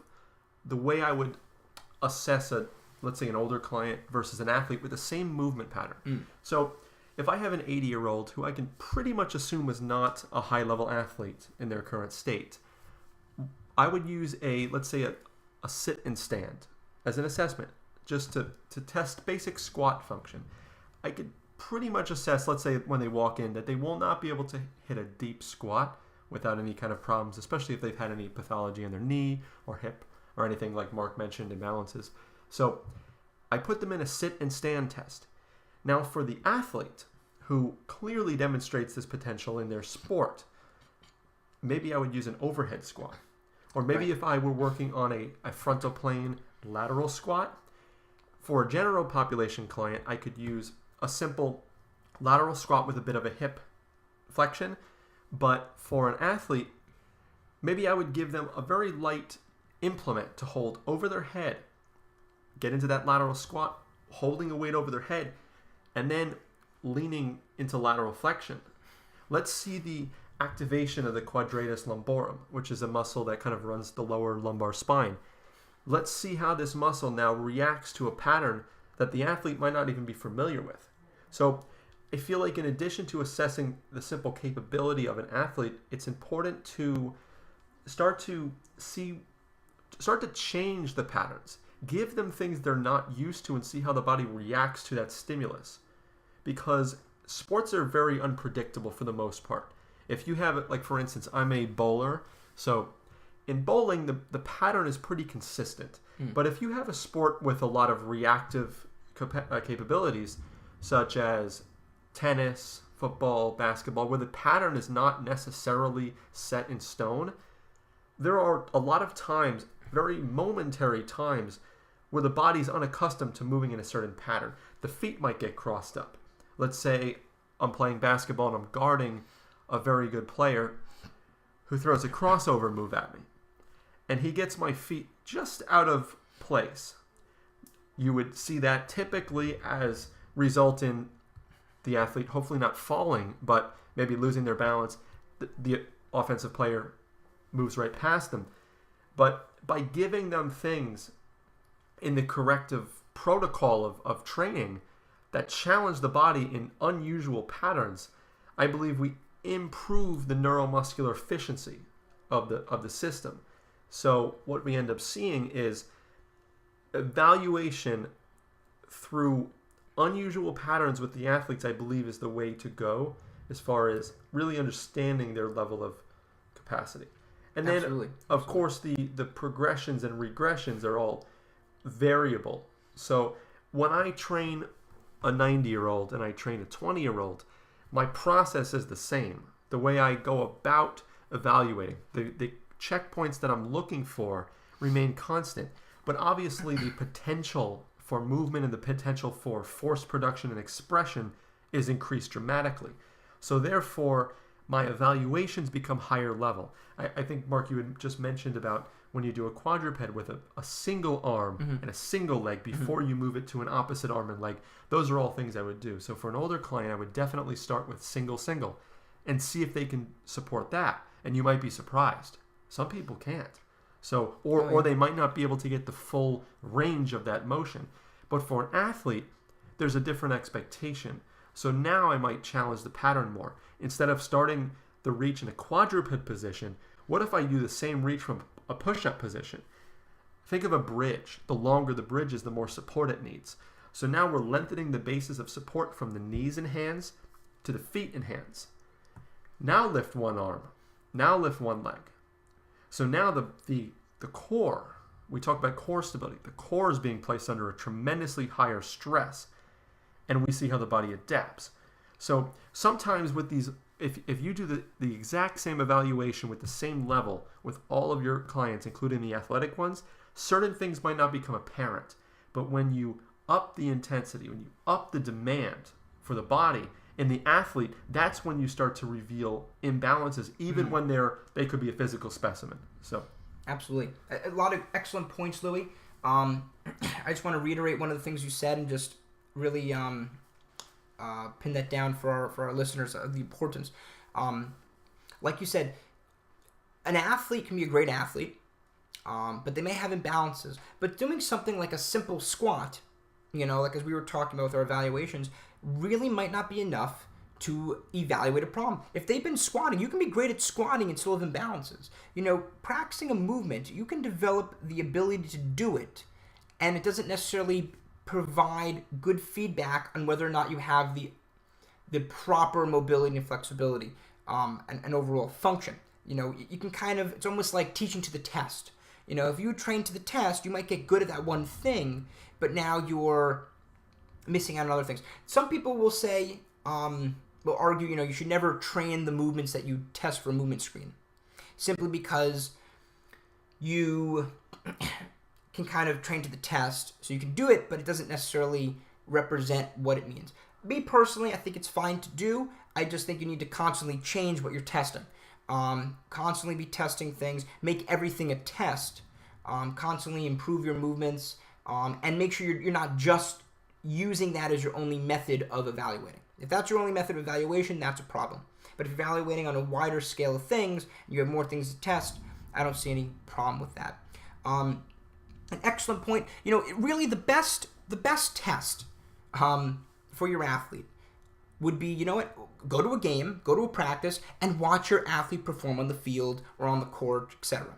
the way I would assess let's say an older client versus an athlete with the same movement pattern. So if I have an 80-year-old who I can pretty much assume is not a high-level athlete in their current state, I would use let's say a sit and stand as an assessment, just to test basic squat function. I could pretty much assess, let's say when they walk in, that they will not be able to hit a deep squat without any kind of problems, especially if they've had any pathology in their knee or hip or anything like Mark mentioned, imbalances. So I put them in a sit and stand test. Now for the athlete who clearly demonstrates this potential in their sport, maybe I would use an overhead squat. Or maybe if I were working on a frontal plane lateral squat, for a general population client, I could use a simple lateral squat with a bit of a hip flexion. But for an athlete, maybe I would give them a very light implement to hold over their head, get into that lateral squat, holding a weight over their head, and then leaning into lateral flexion. Let's see the activation of the quadratus lumborum, which is a muscle that kind of runs the lower lumbar spine. Let's see how this muscle now reacts to a pattern that the athlete might not even be familiar with. So I feel like in addition to assessing the simple capability of an athlete, it's important to start to change the patterns. Give them things they're not used to and see how the body reacts to that stimulus. Because sports are very unpredictable for the most part. If you have, like for instance, I'm a bowler, so in bowling, the pattern is pretty consistent. But if you have a sport with a lot of reactive capabilities, such as tennis, football, basketball, where the pattern is not necessarily set in stone, there are a lot of times, very momentary times, where the body's unaccustomed to moving in a certain pattern. The feet might get crossed up. Let's say I'm playing basketball and I'm guarding a very good player who throws a crossover move at me, and he gets my feet just out of place. You would see that typically as result in the athlete hopefully not falling, but maybe losing their balance. The offensive player moves right past them. But by giving them things in the corrective protocol of training that challenge the body in unusual patterns, I believe we improve the neuromuscular efficiency of the system. So what we end up seeing is evaluation through unusual patterns with the athletes, I believe, is the way to go as far as really understanding their level of capacity. And then, of course, the progressions and regressions are all variable. So when I train a 90-year-old and I train a 20-year-old, my process is the same. The way I go about evaluating, the checkpoints that I'm looking for remain constant. But obviously the potential for movement and the potential for force production and expression is increased dramatically. So therefore, my evaluations become higher level. I think, Mark, you had just mentioned about when you do a quadruped with a single arm and a single leg before you move it to an opposite arm and leg. Those are all things I would do. So for an older client, I would definitely start with single and see if they can support that. And you might be surprised. Some people can't. So, or they might not be able to get the full range of that motion. But for an athlete, there's a different expectation. So now I might challenge the pattern more. Instead of starting the reach in a quadruped position, what if I do the same reach from a push-up position? Think of a bridge. The longer the bridge is, the more support it needs. So now we're lengthening the basis of support from the knees and hands to the feet and hands. Now lift one arm. Now lift one leg. So now the core, we talk about core stability. The core is being placed under a tremendously higher stress, and we see how the body adapts. So sometimes with these, if you do the exact same evaluation with the same level with all of your clients, including the athletic ones, certain things might not become apparent. But when you up the intensity, when you up the demand for the body in the athlete, that's when you start to reveal imbalances, even when they could be a physical specimen. So, absolutely, a lot of excellent points, Louie. I just want to reiterate one of the things you said and just really pin that down for our listeners, the importance. Like you said, an athlete can be a great athlete, but they may have imbalances. But doing something like a simple squat, like as we were talking about with our evaluations, really might not be enough to evaluate a problem. If they've been squatting, you can be great at squatting and still have imbalances. Practicing a movement, you can develop the ability to do it, and it doesn't necessarily provide good feedback on whether or not you have the proper mobility and flexibility and overall function. You can kind of, it's almost like teaching to the test. If you train to the test, you might get good at that one thing, but now you're missing out on other things. Some people will say, will argue, you should never train the movements that you test for a movement screen, simply because you can kind of train to the test. So you can do it, but it doesn't necessarily represent what it means. Me personally, I think it's fine to do. I just think you need to constantly change what you're testing. Constantly be testing things. Make everything a test. Constantly improve your movements. And make sure you're not just using that as your only method of evaluating. If that's your only method of evaluation, that's a problem. But if you're evaluating on a wider scale of things, you have more things to test, I don't see any problem with that. An excellent point. Really the best test for your athlete would be, go to a game, go to a practice, and watch your athlete perform on the field or on the court, etc.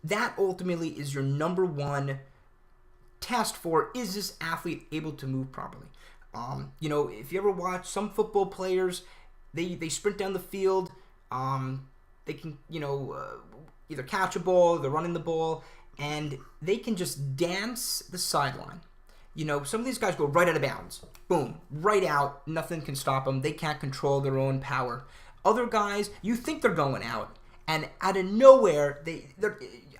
That ultimately is your number one test for, is this athlete able to move properly? If you ever watch some football players, they sprint down the field, they can, either catch a ball, they're running the ball, and they can just dance the sideline. Some of these guys go right out of bounds. Boom, right out, nothing can stop them. They can't control their own power. Other guys, you think they're going out, and out of nowhere,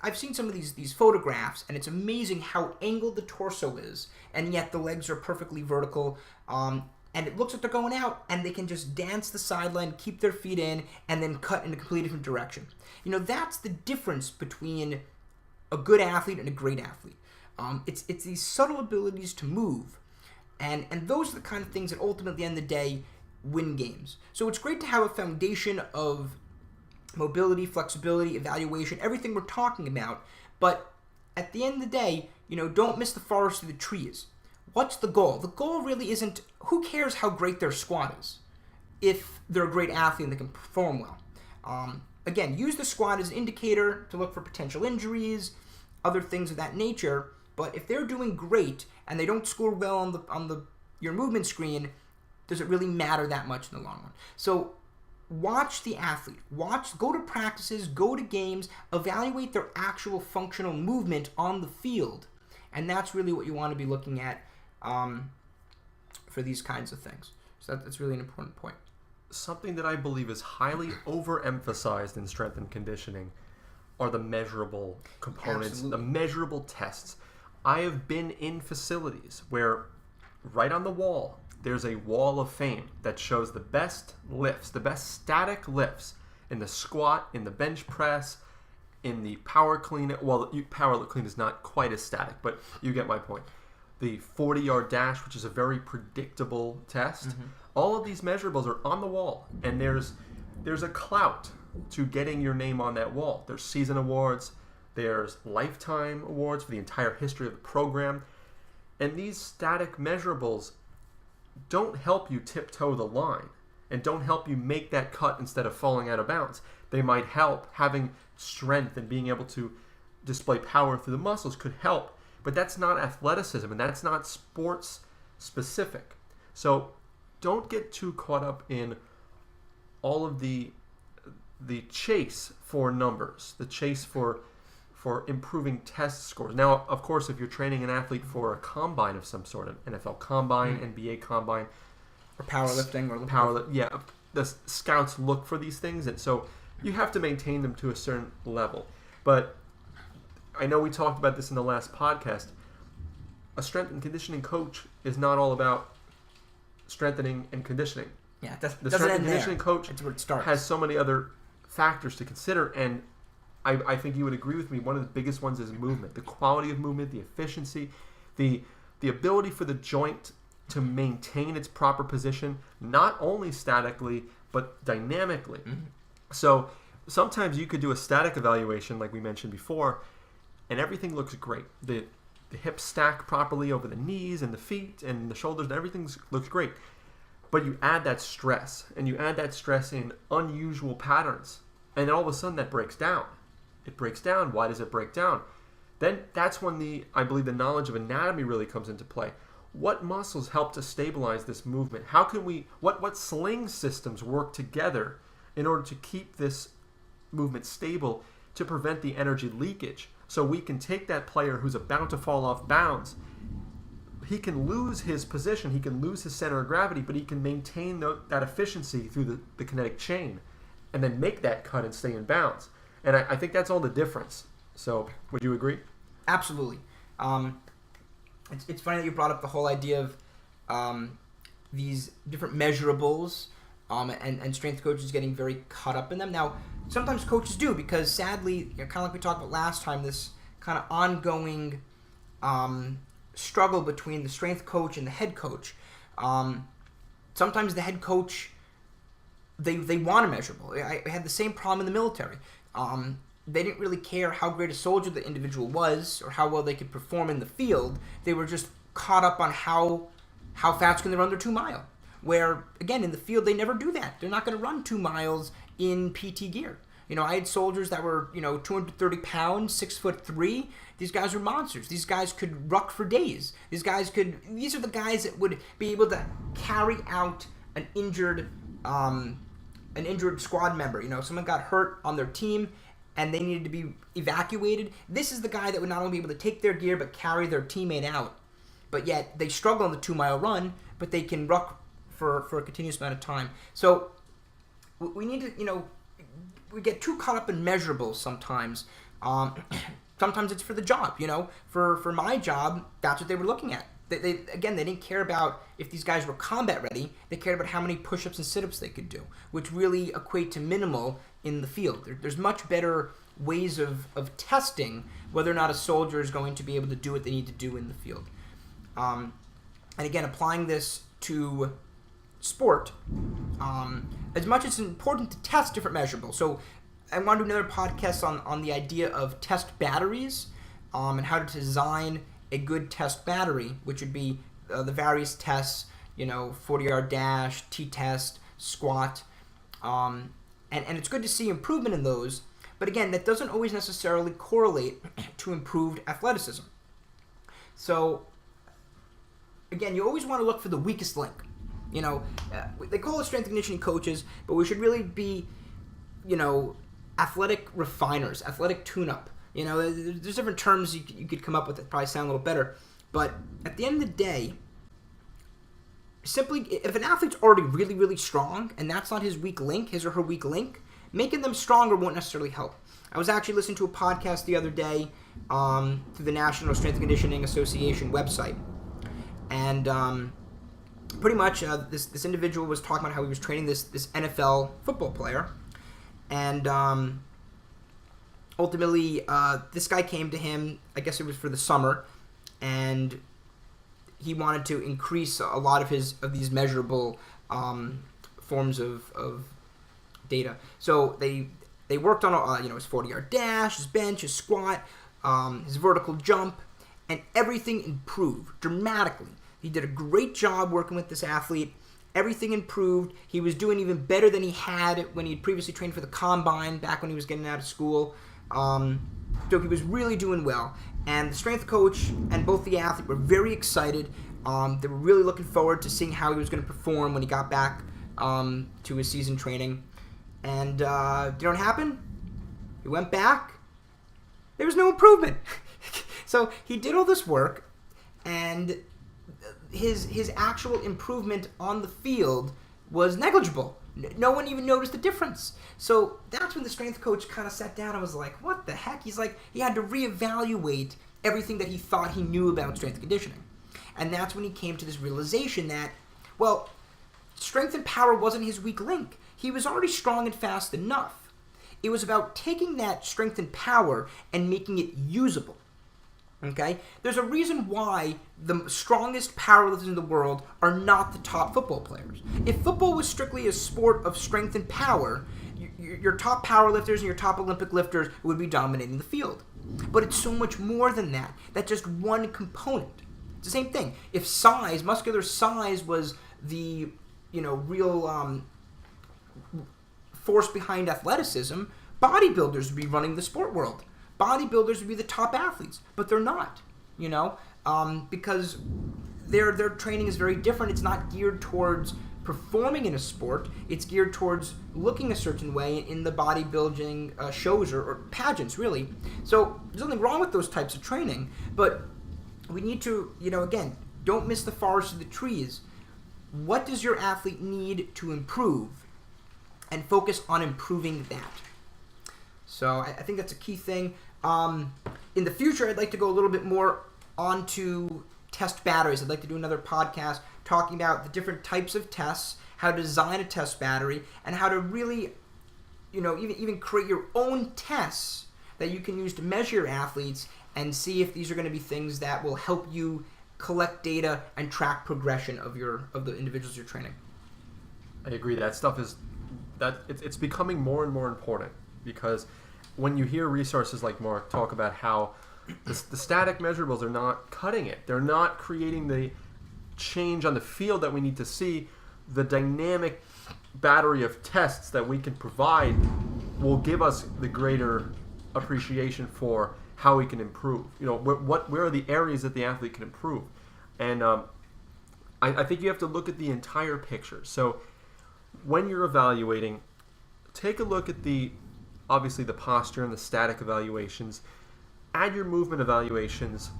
I've seen some of these photographs, and it's amazing how angled the torso is, and yet the legs are perfectly vertical, and it looks like they're going out, and they can just dance the sideline, keep their feet in, and then cut in a completely different direction. That's the difference between a good athlete and a great athlete. It's these subtle abilities to move, and those are the kind of things that ultimately, at the end of the day, win games. So it's great to have a foundation of mobility, flexibility, evaluation, everything we're talking about, but at the end of the day, don't miss the forest through the trees. What's the goal? The goal really isn't, who cares how great their squat is if they're a great athlete and they can perform well. Again, use the squat as an indicator to look for potential injuries, other things of that nature, but if they're doing great and they don't score well on your movement screen, does it really matter that much in the long run? So watch the athlete. Go to practices, go to games, evaluate their actual functional movement on the field. And that's really what you want to be looking at for these kinds of things. So that's really an important point. Something that I believe is highly overemphasized in strength and conditioning are the measurable components, Absolutely. The measurable tests. I have been in facilities where right on the wall, there's a wall of fame that shows the best lifts, the best static lifts in the squat, in the bench press, in the power clean. Well, power clean is not quite as static, but you get my point. The 40-yard dash, which is a very predictable test. Mm-hmm. All of these measurables are on the wall, and there's a clout to getting your name on that wall. There's season awards, there's lifetime awards for the entire history of the program, and these static measurables don't help you tiptoe the line and don't help you make that cut instead of falling out of bounds. They might help. Having strength and being able to display power through the muscles could help, but that's not athleticism and that's not sports specific. So don't get too caught up in all of the chase for numbers, the chase for improving test scores. Now, of course, if you're training an athlete for a combine of some sort, an NFL combine, NBA combine, or powerlifting, the scouts look for these things, and so you have to maintain them to a certain level. But I know we talked about this in the last podcast. A strength and conditioning coach is not all about strengthening and conditioning. Yeah, the strength and conditioning coach that's where it starts. Has so many other factors to consider, and I think you would agree with me. One of the biggest ones is movement, the quality of movement, the efficiency, the ability for the joint to maintain its proper position, not only statically but dynamically. Mm-hmm. So sometimes you could do a static evaluation, like we mentioned before, and everything looks great. The hips stack properly over the knees and the feet and the shoulders, and everything looks great. But you add that stress, and you add that stress in unusual patterns, and then all of a sudden that breaks down. It breaks down. Why does it break down? Then that's when I believe the knowledge of anatomy really comes into play. What muscles help to stabilize this movement? How can what sling systems work together in order to keep this movement stable to prevent the energy leakage? So we can take that player who's about to fall off bounds. He can lose his position, he can lose his center of gravity, but he can maintain that efficiency through the kinetic chain and then make that cut and stay in bounds. And I think that's all the difference. So would you agree? Absolutely. It's funny that you brought up the whole idea of these different measurables and strength coaches getting very caught up in them. Now, sometimes coaches do because sadly, kind of like we talked about last time, this kind of ongoing struggle between the strength coach and the head coach. Sometimes the head coach, they want a measurable. I had the same problem in the military. They didn't really care how great a soldier the individual was or how well they could perform in the field. They were just caught up on how fast can they run their 2 mile. Where, again, in the field, they never do that. They're not going to run 2 miles in PT gear. I had soldiers that were, 230 pounds, 6'3". These guys were monsters. These guys could ruck for days. These are the guys that would be able to carry out an injured squad member. Someone got hurt on their team and they needed to be evacuated. This is the guy that would not only be able to take their gear but carry their teammate out. But yet they struggle on the 2 mile run, but they can ruck for a continuous amount of time. So we need to, we get too caught up in measurables sometimes. Sometimes it's for the job, For my job, that's what they were looking at. They didn't care about if these guys were combat ready. They cared about how many push-ups and sit-ups they could do, which really equate to minimal in the field. There's much better ways of testing whether or not a soldier is going to be able to do what they need to do in the field. And again, applying this to sport, as much as it's important to test different measurables. So I want to do another podcast on the idea of test batteries and how to design a good test battery, which would be the various tests, 40-yard dash, T-test, squat, and it's good to see improvement in those. But again, that doesn't always necessarily correlate to improved athleticism. So again, you always want to look for the weakest link. They call us strength and conditioning coaches, but we should really be, athletic refiners, athletic tune-up. There's different terms you could come up with that probably sound a little better. But at the end of the day, simply, if an athlete's already really, really strong, and that's not his or her weak link, making them stronger won't necessarily help. I was actually listening to a podcast the other day through the National Strength and Conditioning Association website. And pretty much this individual was talking about how he was training this NFL football player. And ultimately, this guy came to him, I guess it was for the summer, and he wanted to increase a lot of these measurable forms of data. So they worked on his 40-yard dash, his bench, his squat, his vertical jump, and everything improved dramatically. He did a great job working with this athlete. Everything improved. He was doing even better than he had when he had previously trained for the combine back when he was getting out of school. So he was really doing well. And the strength coach and both the athlete were very excited. They were really looking forward to seeing how he was going to perform when he got back to his season training. And you know what happened? He went back. There was no improvement. So he did all this work, and his actual improvement on the field was negligible. No one even noticed the difference. So that's when the strength coach kind of sat down and was like, what the heck? He's like, he had to reevaluate everything that he thought he knew about strength and conditioning. And that's when he came to this realization that, well, strength and power wasn't his weak link. He was already strong and fast enough. It was about taking that strength and power and making it usable. Okay? There's a reason why the strongest powerlifters in the world are not the top football players. If football was strictly a sport of strength and power, your top powerlifters and your top Olympic lifters would be dominating the field. But it's so much more than that. That's just one component. It's the same thing. If size, muscular size was the, real force behind athleticism, bodybuilders would be running the sport world. Bodybuilders would be the top athletes, but they're not, because their training is very different. It's not geared towards performing in a sport. It's geared towards looking a certain way in the bodybuilding shows or pageants, really. So there's nothing wrong with those types of training, but we need to, again, don't miss the forest of the trees. What does your athlete need to improve? And focus on improving that. So I think that's a key thing. in the future, I'd like to go a little bit more onto test batteries. I'd like to do another podcast talking about the different types of tests, how to design a test battery, and how to really, even create your own tests that you can use to measure your athletes and see if these are going to be things that will help you collect data and track progression of the individuals you're training. I agree. That stuff it's becoming more and more important, because when you hear resources like Mark talk about how the static measurables are not cutting it, they're not creating the change on the field that we need to see, the dynamic battery of tests that we can provide will give us the greater appreciation for how we can improve. Where are the areas that the athlete can improve? And I think you have to look at the entire picture. So when you're evaluating, take a look at obviously the posture and the static evaluations, add your movement evaluations,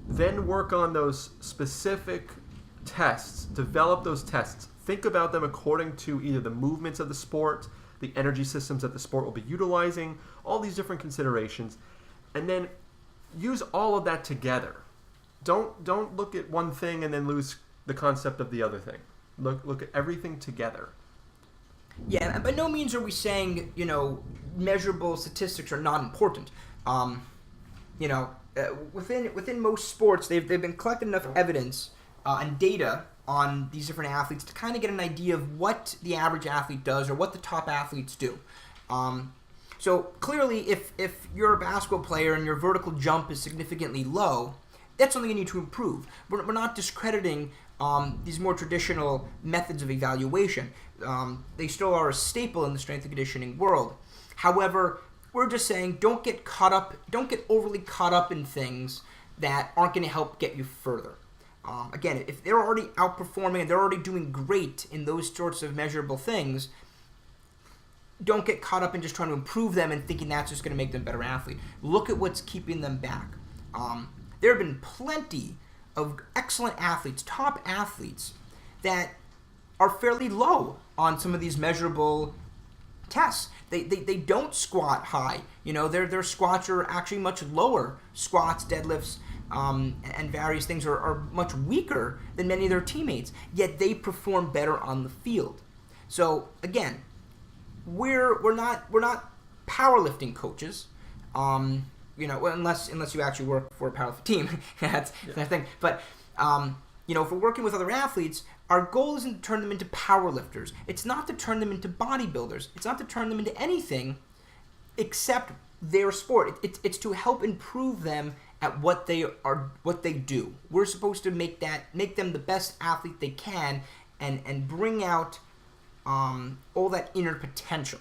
then work on those specific tests, develop those tests, think about them according to either the movements of the sport, the energy systems that the sport will be utilizing, all these different considerations, and then use all of that together. Don't look at one thing and then lose the concept of the other thing. Look at everything together. Yeah, and by no means are we saying, measurable statistics are not important. Within most sports, they've been collecting enough evidence and data on these different athletes to kind of get an idea of what the average athlete does or what the top athletes do. So clearly, if you're a basketball player and your vertical jump is significantly low, that's something you need to improve. We're not discrediting these more traditional methods of evaluation. They still are a staple in the strength and conditioning world. However, we're just saying don't get overly caught up in things that aren't going to help get you further. Again, if they're already outperforming and they're already doing great in those sorts of measurable things, don't get caught up in just trying to improve them and thinking that's just going to make them a better athlete. Look at what's keeping them back. There have been plenty of excellent athletes, top athletes, that are fairly low on some of these measurable tests. They don't squat high. Their squats are actually much lower. Squats, deadlifts, and various things are much weaker than many of their teammates, yet they perform better on the field. So again, we're not powerlifting coaches, unless you actually work for a powerlifting team. That's the thing. But if we're working with other athletes, our goal isn't to turn them into powerlifters. It's not to turn them into bodybuilders. It's not to turn them into anything except their sport. It's to help improve them at what they do. We're supposed to make them the best athlete they can, and bring out all that inner potential.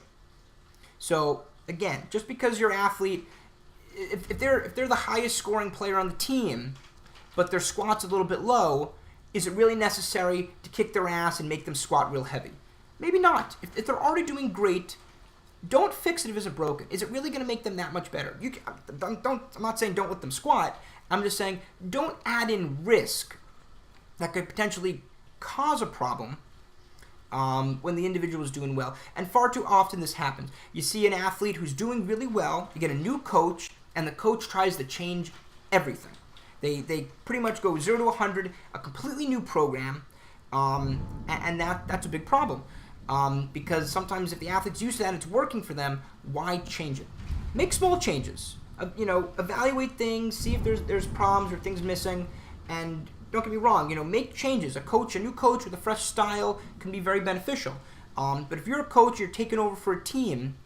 So again, just because your athlete, if they're the highest scoring player on the team, but their squat's a little bit low, is it really necessary to kick their ass and make them squat real heavy? Maybe not. If they're already doing great, don't fix it if it's broken. Is it really going to make them that much better? I'm not saying don't let them squat. I'm just saying don't add in risk that could potentially cause a problem when the individual is doing well. And far too often this happens. You see an athlete who's doing really well, you get a new coach, and the coach tries to change everything. They pretty much go 0 to 100, a completely new program, and that's a big problem. Because sometimes if the athlete's used to that and it's working for them, why change it? Make small changes. Evaluate things, see if there's problems or things missing, and don't get me wrong, make changes. A new coach with a fresh style can be very beneficial. But if you're a coach, you're taking over for a team,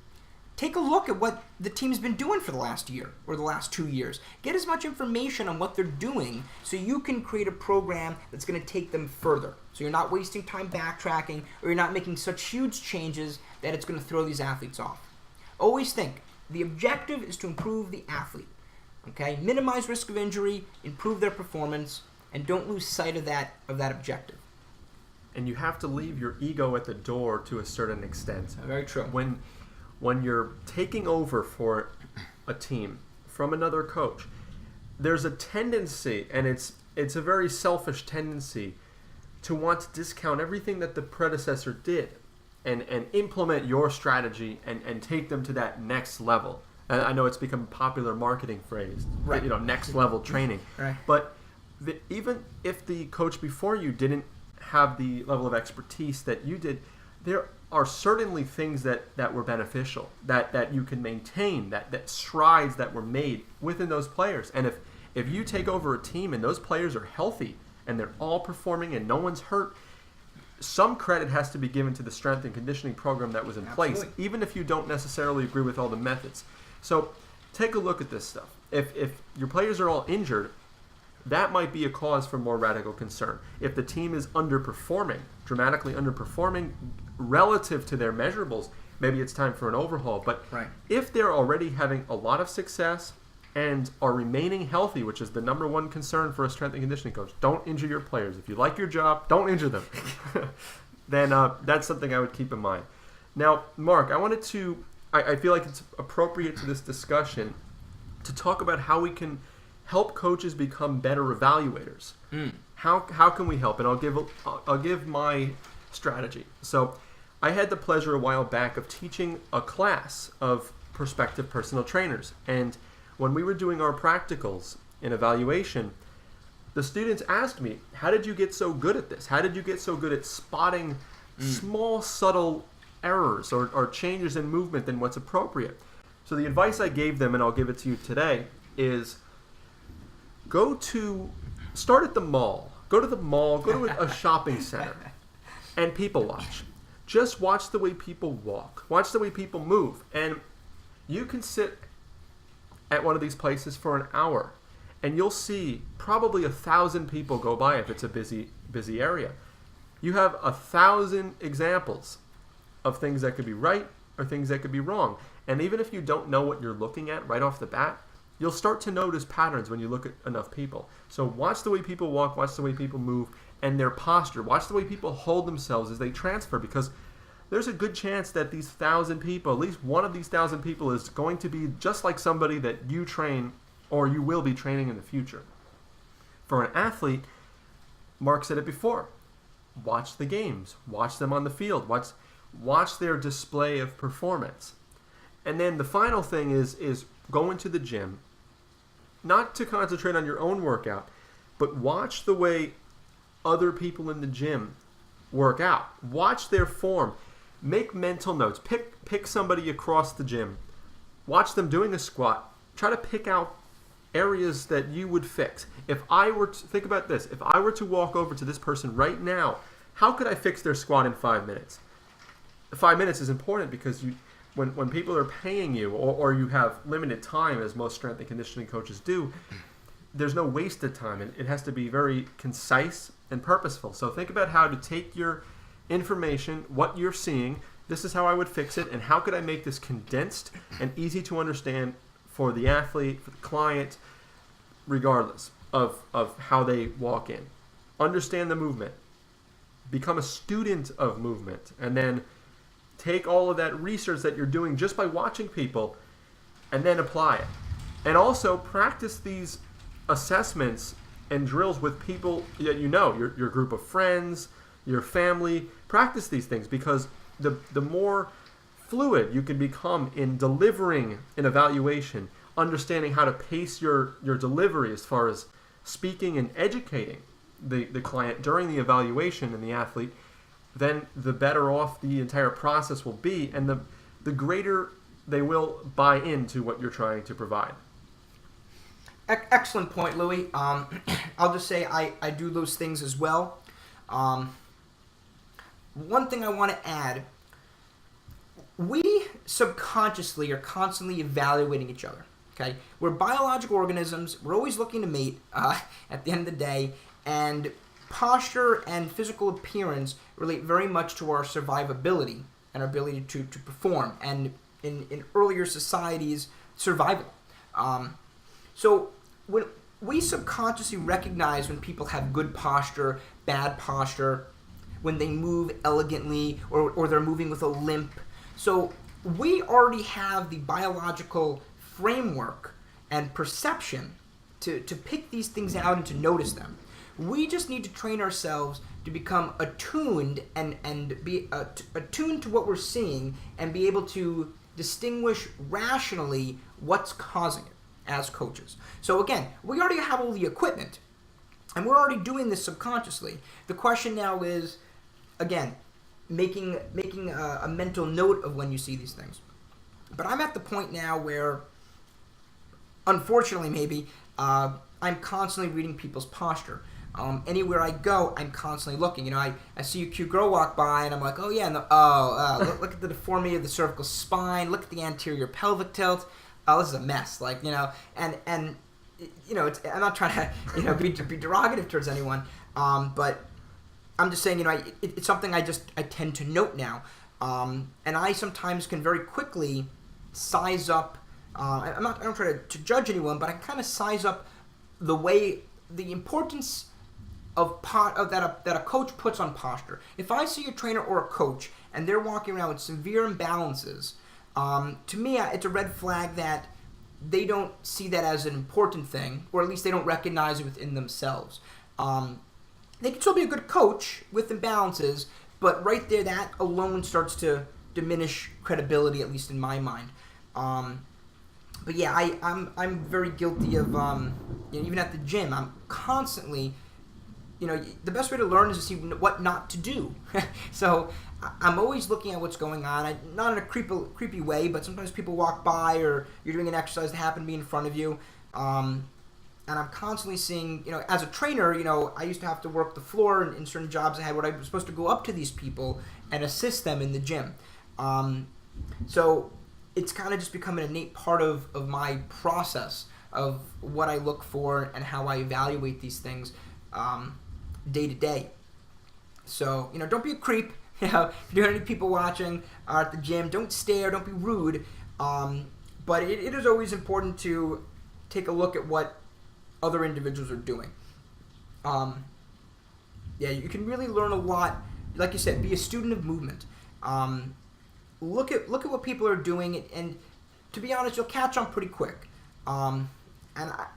take a look at what the team's been doing for the last year or the last 2 years. Get as much information on what they're doing so you can create a program that's going to take them further. So you're not wasting time backtracking, or you're not making such huge changes that it's going to throw these athletes off. Always think, the objective is to improve the athlete. Okay? Minimize risk of injury, improve their performance, and don't lose sight of that objective. And you have to leave your ego at the door to a certain extent. Very true. When you're taking over for a team from another coach, there's a tendency, and it's a very selfish tendency, to want to discount everything that the predecessor did and implement your strategy and take them to that next level. And I know it's become a popular marketing phrase, Right. Next level training. Right. But even if the coach before you didn't have the level of expertise that you did, there are certainly things that were beneficial, that you can maintain, that strides that were made within those players. And if you take over a team and those players are healthy and they're all performing and no one's hurt, some credit has to be given to the strength and conditioning program that was in place, Absolutely. even if you don't necessarily agree with all the methods. So take a look at this stuff. If your players are all injured, that might be a cause for more radical concern. If the team is underperforming, dramatically underperforming relative to their measurables, maybe it's time for an overhaul. But Right. if they're already having a lot of success and are remaining healthy, which is the number one concern for a strength and conditioning coach, don't injure your players. If you like your job, don't injure them. Then that's something I would keep in mind. Now, Mark, I feel like it's appropriate to this discussion to talk about how we can help coaches become better evaluators. How can we help? And I'll give my strategy. So I had the pleasure a while back of teaching a class of prospective personal trainers. And when we were doing our practicals in evaluation, the students asked me, how did you get so good at this? How did you get so good at spotting small, subtle errors or changes in movement than what's appropriate? So the advice I gave them, and I'll give it to you today, is start at the mall. Go to the mall, go to a shopping center, and people watch. Just watch the way people walk. Watch the way people move. And you can sit at one of these places for an hour, and you'll see probably 1,000 people go by if it's a busy area. You have 1,000 examples of things that could be right or things that could be wrong. And even if you don't know what you're looking at right off the bat, you'll start to notice patterns when you look at enough people. So watch the way people walk, watch the way people move, and their posture. Watch the way people hold themselves as they transfer, because there's a good chance that these 1,000 people, at least one of these 1,000 people, is going to be just like somebody that you train or you will be training in the future. For an athlete, Mark said it before, watch the games, watch them on the field, watch their display of performance. And then the final thing is go into the gym, not to concentrate on your own workout, but watch the way other people in the gym work out. Watch their form. Make mental notes. Pick somebody across the gym. Watch them doing a squat. Try to pick out areas that you would fix. If I were to think about this, if I were to walk over to this person right now, how could I fix their squat in 5 minutes? 5 minutes is important because when people are paying you or you have limited time, as most strength and conditioning coaches do, there's no wasted time. And it has to be very concise and purposeful. So think about how to take your information, what you're seeing, this is how I would fix it, and how could I make this condensed and easy to understand for the athlete, for the client, regardless of how they walk in. Understand the movement. Become a student of movement. And then take all of that research that you're doing just by watching people and then apply it. And also practice these assessments and drills with people that you know, your group of friends, your family. Practice these things, because the more fluid you can become in delivering an evaluation, understanding how to pace your delivery as far as speaking and educating the client during the evaluation and the athlete, then the better off the entire process will be, and the greater they will buy into what you're trying to provide. Excellent point, Louie. I'll just say I do those things as well. One thing I want to add, we subconsciously are constantly evaluating each other. Okay, we're biological organisms. We're always looking to mate at the end of the day, and posture and physical appearance relate very much to our survivability and our ability to perform, and in earlier societies, survival. So when we subconsciously recognize when people have good posture, bad posture, when they move elegantly or they're moving with a limp. So we already have the biological framework and perception to pick these things out and to notice them. We just need to train ourselves to become attuned and be attuned to what we're seeing and be able to distinguish rationally what's causing it as coaches. So again, we already have all the equipment, and we're already doing this subconsciously. The question now is, again, making a mental note of when you see these things. But I'm at the point now where, unfortunately, maybe I'm constantly reading people's posture. Anywhere I go, I'm constantly looking. I see a cute girl walk by, and I'm like, oh yeah, look at the deformity of the cervical spine. Look at the anterior pelvic tilt. Oh, this is a mess. And it's, I'm not trying to be derogative towards anyone, but I'm just saying it's something I tend to note now, and I sometimes can very quickly size up. I don't try to judge anyone, but I kind of size up the importance of that a coach puts on posture. If I see a trainer or a coach and they're walking around with severe imbalances, to me it's a red flag that they don't see that as an important thing, or at least they don't recognize it within themselves. They can still be a good coach with imbalances, but right there, that alone starts to diminish credibility, at least in my mind. But yeah, I'm very guilty of even at the gym, I'm constantly. The best way to learn is to see what not to do. So I'm always looking at what's going on. Not in a creepy way, but sometimes people walk by, or you're doing an exercise that happened to be in front of you. And I'm constantly seeing, as a trainer, I used to have to work the floor in certain jobs I had where I was supposed to go up to these people and assist them in the gym. So it's kind of just become an innate part of my process of what I look for and how I evaluate these things day to day. So, don't be a creep. If you're any people watching at the gym, don't stare, don't be rude. But it is always important to take a look at what other individuals are doing. You can really learn a lot. Like you said, be a student of movement. Look at what people are doing, and to be honest, you'll catch on pretty quick. And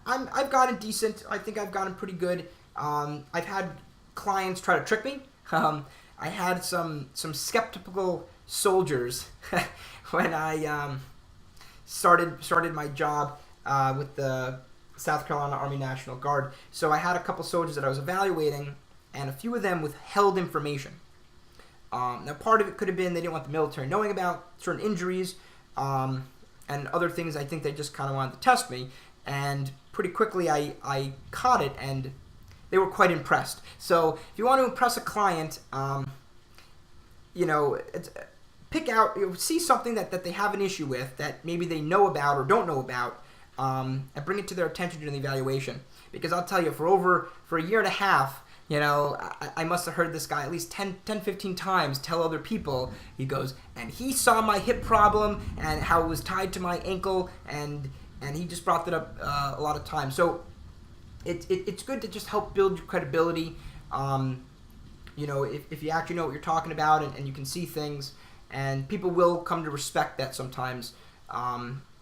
I've gotten decent. I think I've gotten pretty good. I've had clients try to trick me. I had some skeptical soldiers when I started my job with the South Carolina Army National Guard. So I had a couple soldiers that I was evaluating, and a few of them withheld information. Now, part of it could have been they didn't want the military knowing about certain injuries, and other things. I think they just kind of wanted to test me, and pretty quickly I caught it, and they were quite impressed. So if you want to impress a client, pick out, see something that they have an issue with that maybe they know about or don't know about, and bring it to their attention during the evaluation. Because I'll tell you, for a year and a half, I must have heard this guy at least 10, 15 times tell other people, he goes, and he saw my hip problem and how it was tied to my ankle, and he just brought that up a lot of times. So it's good to just help build your credibility. If you actually know what you're talking about and you can see things, and people will come to respect that sometimes,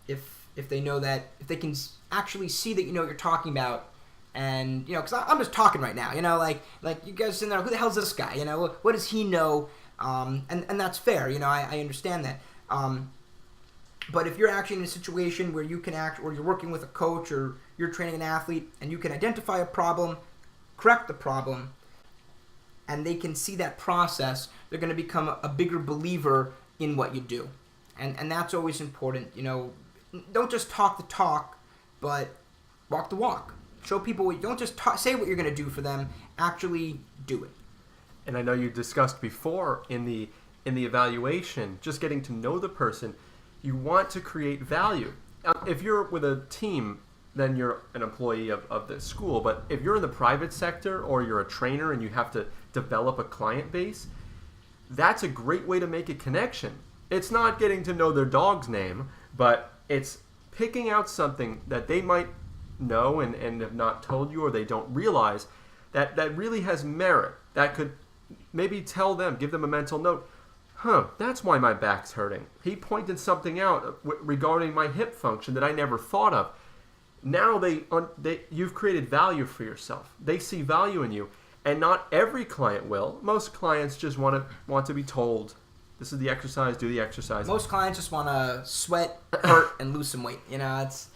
if they know that, if they can actually see that you know what you're talking about. And, because I'm just talking right now, like you guys in there, who the hell's this guy? What does he know? And that's fair, I understand that. But if you're actually in a situation where you can act, or you're working with a coach, or you're training an athlete, and you can identify a problem, correct the problem, and they can see that process, they're going to become a bigger believer in what you do. And that's always important, Don't just talk the talk, but walk the walk. Show people what you don't just say what you're going to do for them, actually do it. And I know you discussed before in the evaluation, just getting to know the person, you want to create value. If you're with a team, then you're an employee of the school. But if you're in the private sector, or you're a trainer and you have to develop a client base, that's a great way to make a connection. It's not getting to know their dog's name, but it's picking out something that they might know and have not told you, or they don't realize, that really has merit, that could maybe tell them, give them a mental note. That's why my back's hurting. He pointed something out regarding my hip function that I never thought of. now you've created value for yourself. They see value in you, and not every client will. Most clients just want to be told, this is the exercise, do the exercise. Most clients just want to sweat, hurt, and lose some weight. It's.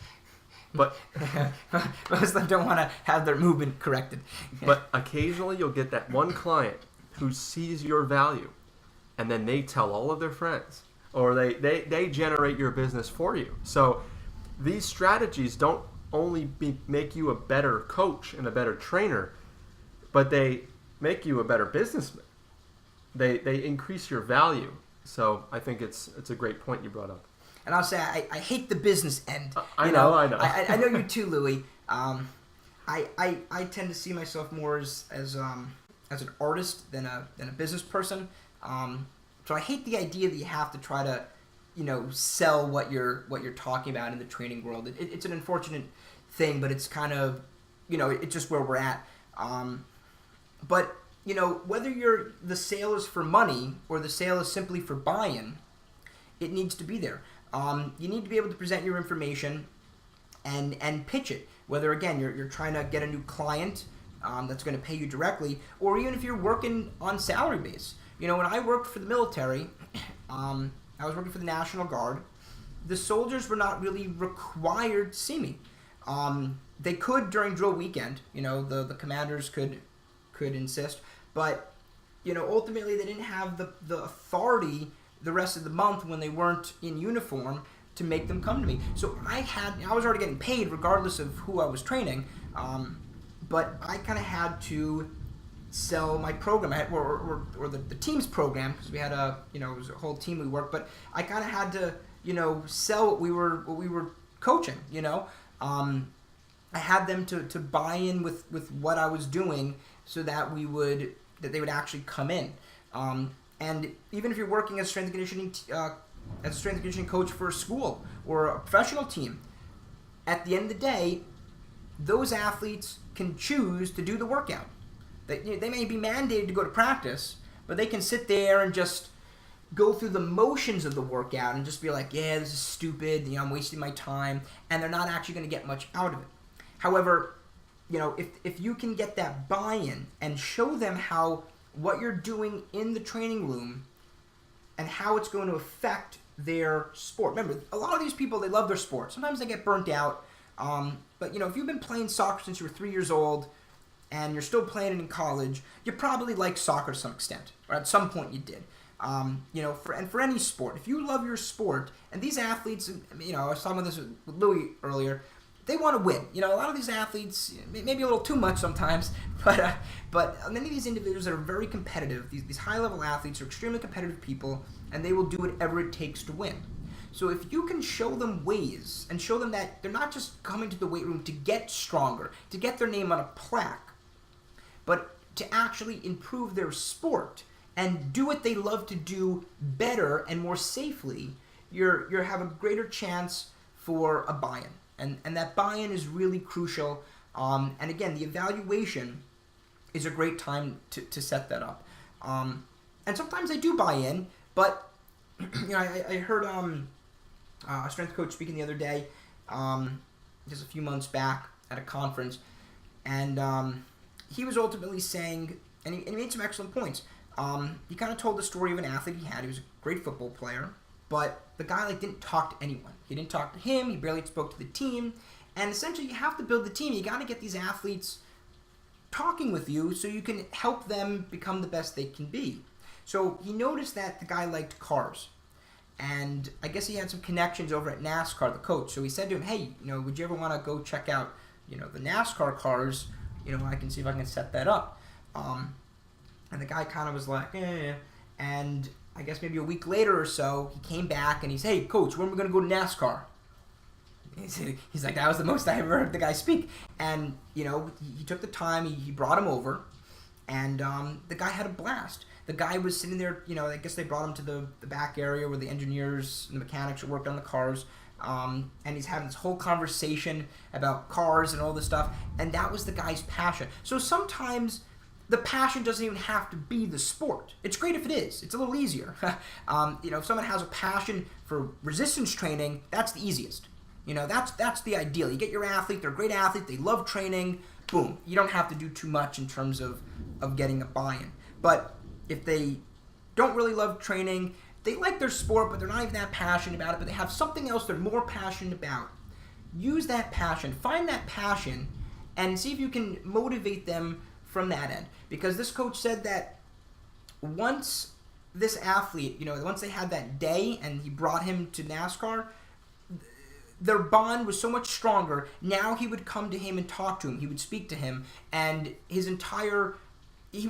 But most of them don't want to have their movement corrected. But occasionally you'll get that one client who sees your value, and then they tell all of their friends, or they generate your business for you. So these strategies don't only make you a better coach and a better trainer, but they make you a better businessman. They increase your value. So I think it's a great point you brought up. And I'll say I hate the business end. I know. I know you too, Louie. I tend to see myself more as an artist than a business person. So I hate the idea that you have to try to, sell what you're talking about in the training world. It's an unfortunate thing, but it's kind of, it's just where we're at. But whether the sale is for money or the sale is simply for buy-in, it needs to be there. You need to be able to present your information and pitch it. Whether, again, you're trying to get a new client that's going to pay you directly, or even if you're working on salary base. When I worked for the military, I was working for the National Guard. The soldiers were not really required to see me. They could during drill weekend. The commanders could insist, but ultimately they didn't have the authority the rest of the month when they weren't in uniform to make them come to me. So I was already getting paid regardless of who I was training, but I kind of had to sell my program, or the team's program, because we had it was a whole team we worked, but I kind of had to sell what we were coaching. I had them to buy in with what I was doing so that they would actually come in. And even if you're working as a strength and conditioning coach for a school or a professional team, at the end of the day, those athletes can choose to do the workout. They may be mandated to go to practice, but they can sit there and just go through the motions of the workout and just be like, yeah, this is stupid, I'm wasting my time, and they're not actually going to get much out of it. However, if you can get that buy-in and show them how what you're doing in the training room and how it's going to affect their sport. Remember, a lot of these people, they love their sport. Sometimes they get burnt out. But, if you've been playing soccer since you were 3 years old and you're still playing it in college, you probably like soccer to some extent. Or at some point you did. For any sport, if you love your sport, and these athletes, I was talking about this with Louie earlier, they want to win. A lot of these athletes, maybe a little too much sometimes, but many of these individuals that are very competitive, these high-level athletes are extremely competitive people, and they will do whatever it takes to win. So if you can show them ways and show them that they're not just coming to the weight room to get stronger, to get their name on a plaque, but to actually improve their sport and do what they love to do better and more safely, you have a greater chance for a buy-in. And that buy-in is really crucial. And again, the evaluation is a great time to set that up. And sometimes I do buy in, but I heard a strength coach speaking the other day, just a few months back at a conference, and he was ultimately saying, and he made some excellent points. He kind of told the story of an athlete he had. He was a great football player, but the guy didn't talk to anyone. He didn't talk to him. He barely spoke to the team. And essentially, you have to build the team. You got to get these athletes talking with you so you can help them become the best they can be. So he noticed that the guy liked cars. And I guess he had some connections over at NASCAR, the coach. So he said to him, hey, would you ever want to go check out, the NASCAR cars? I can see if I can set that up. And the guy kind of was like, eh. And I guess maybe a week later or so, he came back and he said, hey, coach, when are we going to go to NASCAR? He's like, that was the most I ever heard the guy speak. And, he took the time, he brought him over, and the guy had a blast. The guy was sitting there, I guess they brought him to the back area where the engineers and the mechanics worked on the cars, and he's having this whole conversation about cars and all this stuff, and that was the guy's passion. So sometimes the passion doesn't even have to be the sport. It's great if it is. It's a little easier. If someone has a passion for resistance training, that's the easiest. That's the ideal. You get your athlete, they're a great athlete, they love training, boom. You don't have to do too much in terms of getting a buy-in. But if they don't really love training, they like their sport, but they're not even that passionate about it, but they have something else they're more passionate about. Use that passion. Find that passion and see if you can motivate them from that end. Because this coach said that once this athlete, once they had that day and he brought him to NASCAR, their bond was so much stronger. Now he would come to him and talk to him. He would speak to him, and he was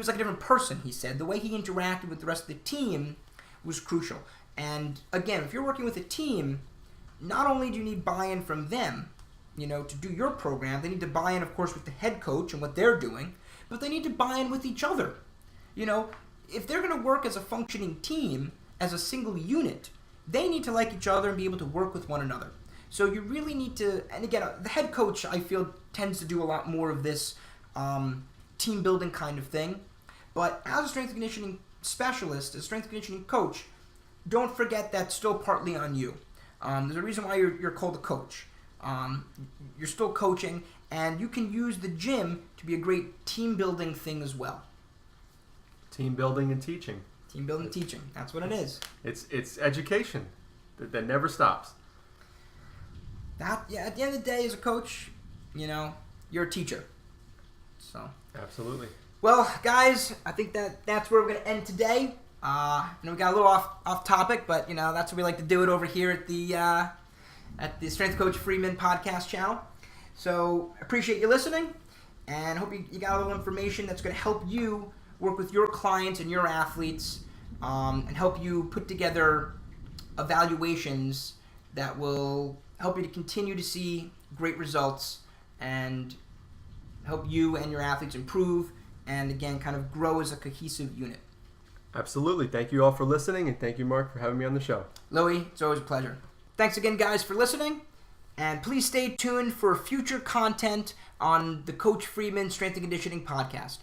like a different person, he said. The way he interacted with the rest of the team was crucial. And again, if you're working with a team, not only do you need buy-in from them, to do your program, they need to buy in, of course, with the head coach and what they're doing, but they need to buy in with each other. If they're going to work as a functioning team, as a single unit, they need to like each other and be able to work with one another. So you really need to, and again, the head coach, I feel, tends to do a lot more of this team building kind of thing. But as a strength and conditioning specialist, as a strength and conditioning coach, don't forget that's still partly on you. There's a reason why you're called a coach. You're still coaching, and you can use the gym to be a great team building thing as well. Team building and teaching. Team building and teaching. That's what it is. It's education that never stops. At the end of the day, as a coach, you're a teacher. So absolutely. Well, guys, I think that's where we're going to end today. We got a little off topic, but that's what we like to do it over here at the Strength Coach Friedman podcast channel. So appreciate you listening, and hope you got a little information that's going to help you work with your clients and your athletes, and help you put together evaluations that will help you to continue to see great results and help you and your athletes improve and, again, kind of grow as a cohesive unit. Absolutely. Thank you all for listening, and thank you, Mark, for having me on the show. Louie, it's always a pleasure. Thanks again, guys, for listening, and please stay tuned for future content on the Coach Friedman Strength and Conditioning podcast.